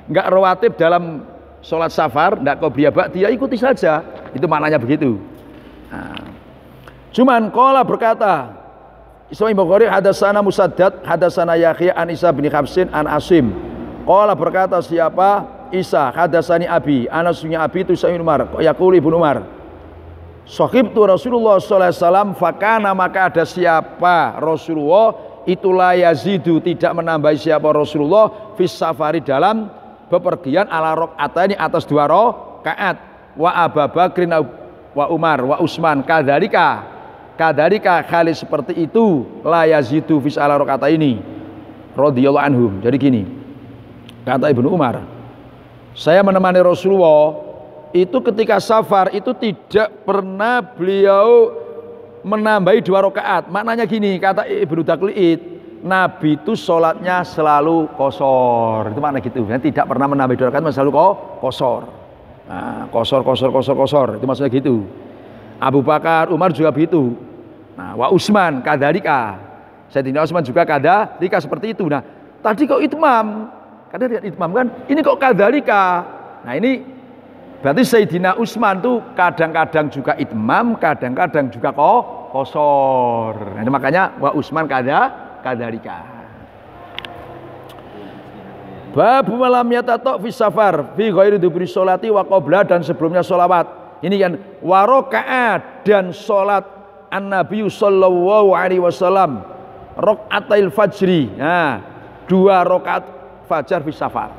enggak rawatib dalam sholat safar, enggak qobliyah dia ikuti saja. Itu maknanya begitu. Nah, cuman qala berkata Ismail Bukhari hadatsana Musaddad hadatsana Yahya an Isa bin Hafsin an Asim. Qala berkata siapa Isa hadatsani Abi Anas bin Abi itu Sa'id Umar yaqul Ibnu Umar sahibtu Rasulullah sallallahu alaihi wasallam fakana maka ada siapa Rasulullah itulah yazidu tidak menambah siapa Rasulullah fis safari dalam bepergian ala rakaat ini atas 2 rakaat wa Abu Bakrin wa Umar wa Utsman kadzalika kali seperti itu la yazidu fis ala rakaat ini radhiyallahu anhum. Jadi gini kata Ibnu Umar, saya menemani Rasulullah itu ketika safar itu tidak pernah beliau menambahi 2 rakaat. Maknanya gini kata Ibnu Daqiq, Nabi itu sholatnya selalu qashar. Itu makna gitu. Tidak pernah menambah 2 rakaat, selalu qashar. Nah, qashar. Itu maksudnya gitu. Abu Bakar, Umar juga begitu. Nah, wa Utsman kadzalika. Sayyidina Utsman juga kadzalika seperti itu. Nah, tadi kok itmam? Karena lihat itmam kan, ini kok kadzalika. Nah, ini berarti Sayyidina Utsman tuh kadang-kadang juga itmam, kadang-kadang juga qashar. Nah, makanya wa Utsman kadzalika. Babu malam yatatok fi safar fi ghairi dubri sholati wa qabla dan sebelumnya sholawat. Ini kan warakaat dan sholat an-Nabi sallallahu alaihi wasallam rakaatil fajri. Nah, 2 rakaat fajar fi safar.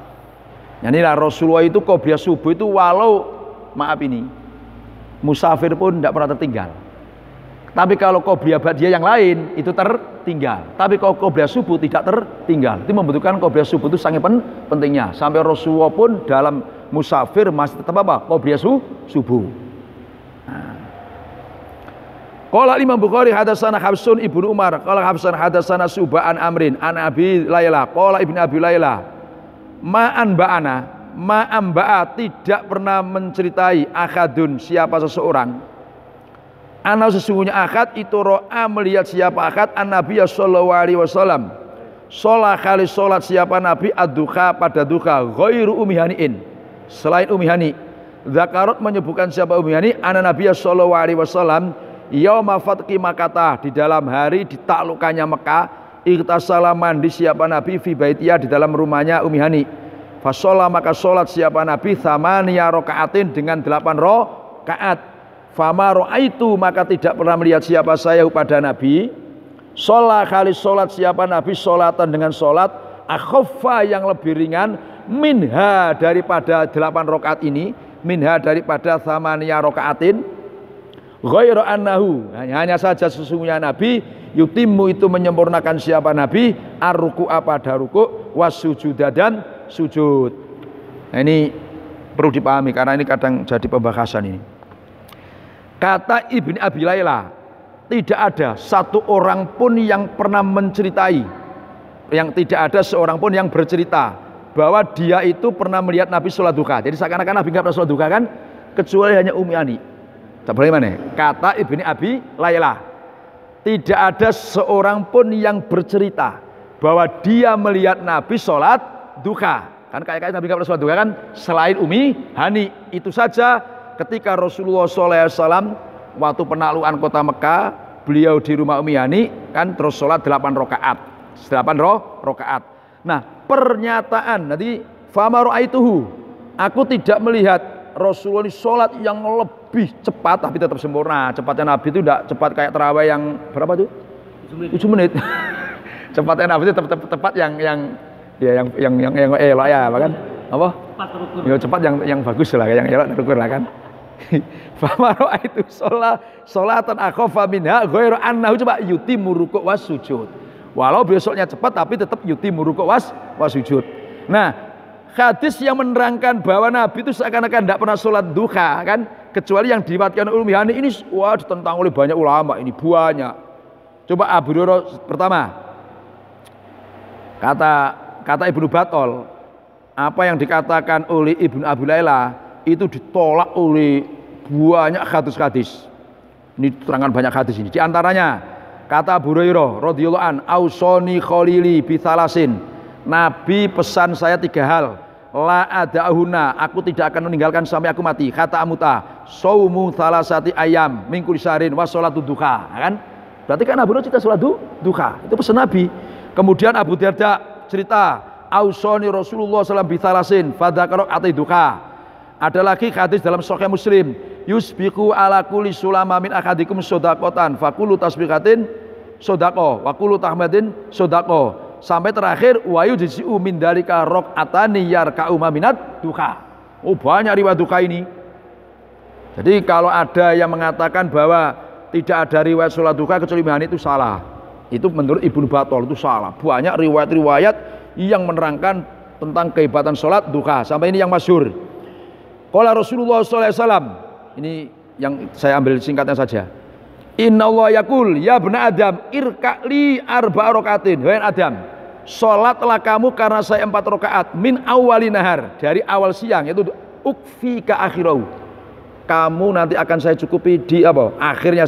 Nah, inilah Rasulullah itu qobliyah subuh itu walau maaf ini musafir pun tidak pernah tertinggal. Tapi kalau qobliyah ba'diyah yang lain itu tertinggal. Tapi kalau qobliyah subuh tidak tertinggal. Itu membutuhkan qobliyah subuh itu sangat pentingnya. Sampai Rasulullah pun dalam musafir masih tetap apa? Qobliyah subuh. Nah. Qala Imam Bukhari hadatsana Hafsun Ibnu Umar, qala Hafsan hadatsana Subhan Amrin an Abi Laila, qala Ibnu Abi Laila, ma'an ba'a tidak pernah menceritai akadun siapa seseorang Ana sesungguhnya akad itu ro'a melihat siapa akad an-nabiy sallallahu alaihi wasallam. Sholat kali sholat siapa Nabi ad-duha pada duha ghairu umihaniin, selain umihani. Zakarot menyebutkan siapa umihani anna Nabiy sallallahu alaihi wasallam yauma fathi Makkah, di dalam hari ditaklukkannya Mekah, iktasala mandi siapa Nabi fi baitiyah, di dalam rumahnya umihani. Fasolah maka sholat siapa Nabi thamaniya rakaatin, dengan 8 rakaat. Fama ra'aitu maka tidak pernah melihat siapa saya pada Nabi sholat kali sholat siapa Nabi sholatan dengan sholat akhaffa yang lebih ringan minha daripada 8 rakaat ini, minha daripada thamaniya rakaatin. Ghairu annahu, hanya saja sesungguhnya Nabi yutimmu itu menyempurnakan siapa Nabi ar-ruku'a pada ruku' wasujuda dan sujud. Nah ini perlu dipahami karena ini kadang jadi pembahasan ini. Kata Ibn Abi Layla, tidak ada satu orang pun yang pernah menceritai, yang tidak ada seorang pun yang bercerita bahwa dia itu pernah melihat Nabi sholat duha. Jadi seakan-akan Nabi nggak pernah sholat duha kan, kecuali hanya Ummi Ani. Bagaimana? Kata Ibni Abi Layla, tidak ada seorang pun yang bercerita bahwa dia melihat Nabi sholat duha. Kan kayak Nabi nggak pernah sholat duha kan, selain Ummi Hani. Itu saja ketika Rasulullah SAW waktu penaklukan kota Mekah, beliau di rumah Ummi Hani kan terus sholat 8 rakaat. 8 rakaat. Nah, pernyataan nanti fama ra'aituhu, aku tidak melihat Rasulullah sholat yang lebih cepat tapi tetap sempurna. Cepatnya Nabi itu tidak cepat kayak terawih yang berapa tuh? 7 menit. Cepatnya Nabi itu tepat yang elok ya, bahkan apa? Ya cepat yang bagus lah, yang elok terukur lah kan. Famaro itu sholatan akhafa minha ghairu annahu coba yutimmu ruku' was sujud. Walau besoknya cepat tapi tetap yutimmu ruku' was sujud. Nah, hadis yang menerangkan bahwa Nabi itu seakan-akan tidak pernah sholat duha kan, kecuali yang diriwayatkan oleh Ummi Hani ini wah ditentang oleh banyak ulama, ini banyak. Coba Abu Hurairah pertama. Kata Ibnu Batol, apa yang dikatakan oleh Ibnu Abi Layla itu ditolak oleh banyak hadis-hadis. Ini terangkan banyak hadis ini. Di antaranya kata Abu Hurairah radhiyallahu an, ausoni khalili bitsalasin. Nabi pesan saya 3 hal. La ada'huna, aku tidak akan meninggalkan sampai aku mati. Kata amuta, saumu salasati ayam min kulli syahrin wa sholatu duha. Kan? Berarti kan Abu Hurairah cerita sholat duha. Itu pesan Nabi. Kemudian Abu Darda cerita, ausoni Rasulullah SAW bitsalasin fadzakara atai duha. Ada lagi hadis dalam Sahih Muslim, yusbiqu ala kulli sulama min akadikum shadaqatan faqulu tasbiqatin shadaqah wa kullu tahmadin shadaqah, sampai terakhir wa yujzi'u min dalika raq'atani yarka'u minat duha. Oh, banyak riwayat duha ini. Jadi kalau ada yang mengatakan bahwa tidak ada riwayat sholat duha kecuali Ummi Hani itu salah. Itu menurut Ibnu Batol itu salah. Banyak riwayat-riwayat yang menerangkan tentang kehebatan sholat duha. Sampai ini yang masyhur. Qala Rasulullah SAW, ini yang saya ambil singkatnya saja. Inna Allah yaqul ya bna Adam irka'li 4 rakaatin. Wahai Adam, sholatlah kamu karena saya 4 rakaat min awali nahar, dari awal siang, yaitu ukfi ka akhirahu. Kamu nanti akan saya cukupi di apa? Akhirnya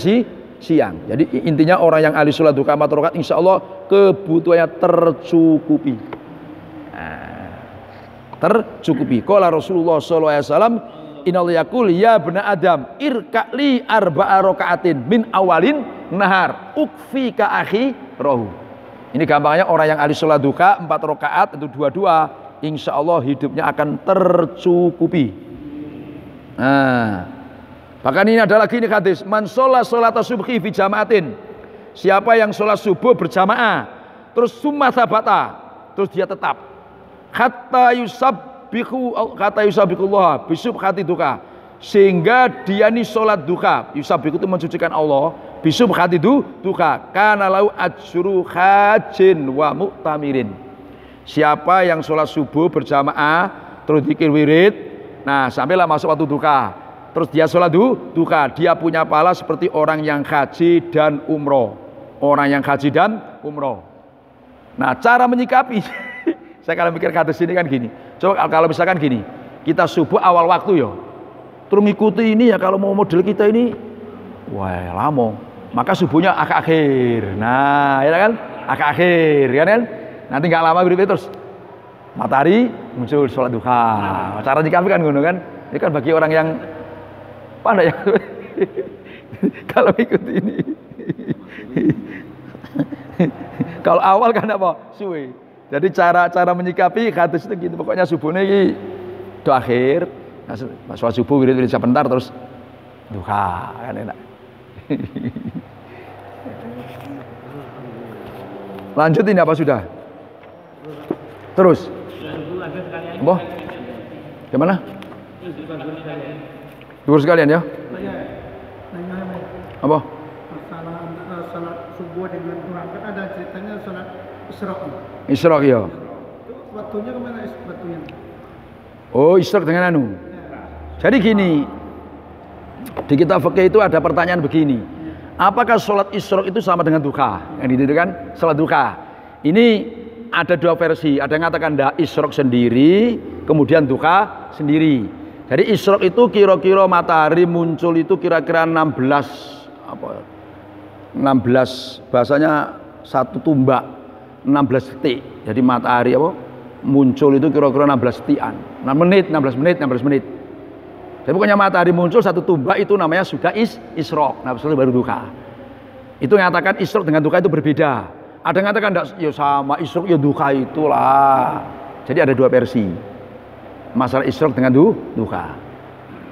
siang. Jadi intinya orang yang ahli sholat duha 4 rakaat insya Allah kebutuhannya tercukupi. Tercukupi. Qala Rasulullah sallallahu alaihi wasallam innallaha yaqul ya bna Adam irka'li 4 rakaatin min awalin nahar ukfi ka akhirahu. Ini gampangnya orang yang ahli sholat duha 4 rakaat itu 2-2 insya Allah hidupnya akan tercukupi. Nah, bahkan ini ada lagi nih hadis, man sholat subhi fi jama'atin, siapa yang sholat subuh berjamaah terus summa sabata, terus dia tetap kata yusabbiqullah bisubhati duha, sehingga dia ini sholat duha. Yusabbiqu itu mensucikan Allah, bisubhati duha kana lau ajru hajin wa mu'tamirin. Siapa yang sholat subuh berjamaah terus zikir wirid, nah sampailah masuk waktu duha, terus dia sholat duha, dia punya pahala seperti orang yang haji dan umroh. Orang yang haji dan umroh. Nah, cara menyikapi saya kalau mikir hadis ini kan gini. Coba kalau misalkan gini, kita subuh awal waktu ya, terus ngikuti ini ya, kalau mau model kita ini Wah, lama. Maka subuhnya agak akhir. Nah, ya kan? Agak akhir, kan? Nanti nggak lama berikutnya terus matahari muncul sholat duha. Cara nyikapi kan ngono kan? Ini kan bagi orang yang pandai ya. Kalau ikut ini. Kalau awal kan apa? Suwe. Jadi cara menyikapi hadis itu gitu. Pokoknya subuhnya ini do akhir. Nah, sholat subuh wirid sebentar terus duha kan enak. Lanjut ini apa sudah? Terus? Apa? Gimana? Dua sekalian ya? Apa? Masalah antara salat subuh dengan duha kan ada ceritanya salat isyraq. Isyraq ya. Itu waktunya kemana waktunya? Oh, isyraq dengan anu. Jadi gini, di kitab fikih itu ada pertanyaan begini. Apakah sholat isyraq itu sama dengan duha? Yang itu kan sholat duha. Ini ada dua versi. Ada yang mengatakan isyraq sendiri, kemudian duha sendiri. Jadi isyraq itu kira-kira matahari muncul itu kira-kira 16 bahasanya satu tumbak 16 detik. Jadi matahari apa? Muncul itu kira-kira 16 detikan. 16 menit. Jadi pokoknya matahari muncul satu tumbak itu namanya sudah isyraq. Nah, setelah baru duha. Itu mengatakan isyraq dengan duha itu berbeda. Ada yang mengatakan enggak, ya sama isyraq ya duha itulah. Jadi ada dua versi. Masalah isyraq dengan duha.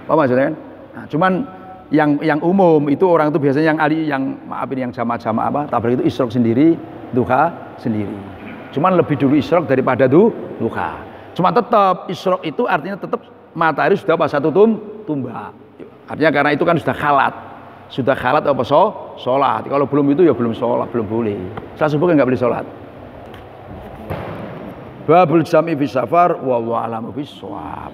Apa maksudnya kan? Nah, cuman yang umum itu orang itu biasanya yang jamaah apa? Tabligh itu isyraq sendiri, duha sendiri. Cuman lebih dulu isyraq daripada duha. Cuma tetap isyraq itu artinya tetap matahari sudah pas satu tumbak. Artinya karena itu kan sudah khalat. Sudah khalat apa sholat. Kalau belum itu ya belum sholat, belum boleh. Setelah subuh kan nggak boleh sholat. Babul jam'i fi safar wallahu a'lamu bis-shawab.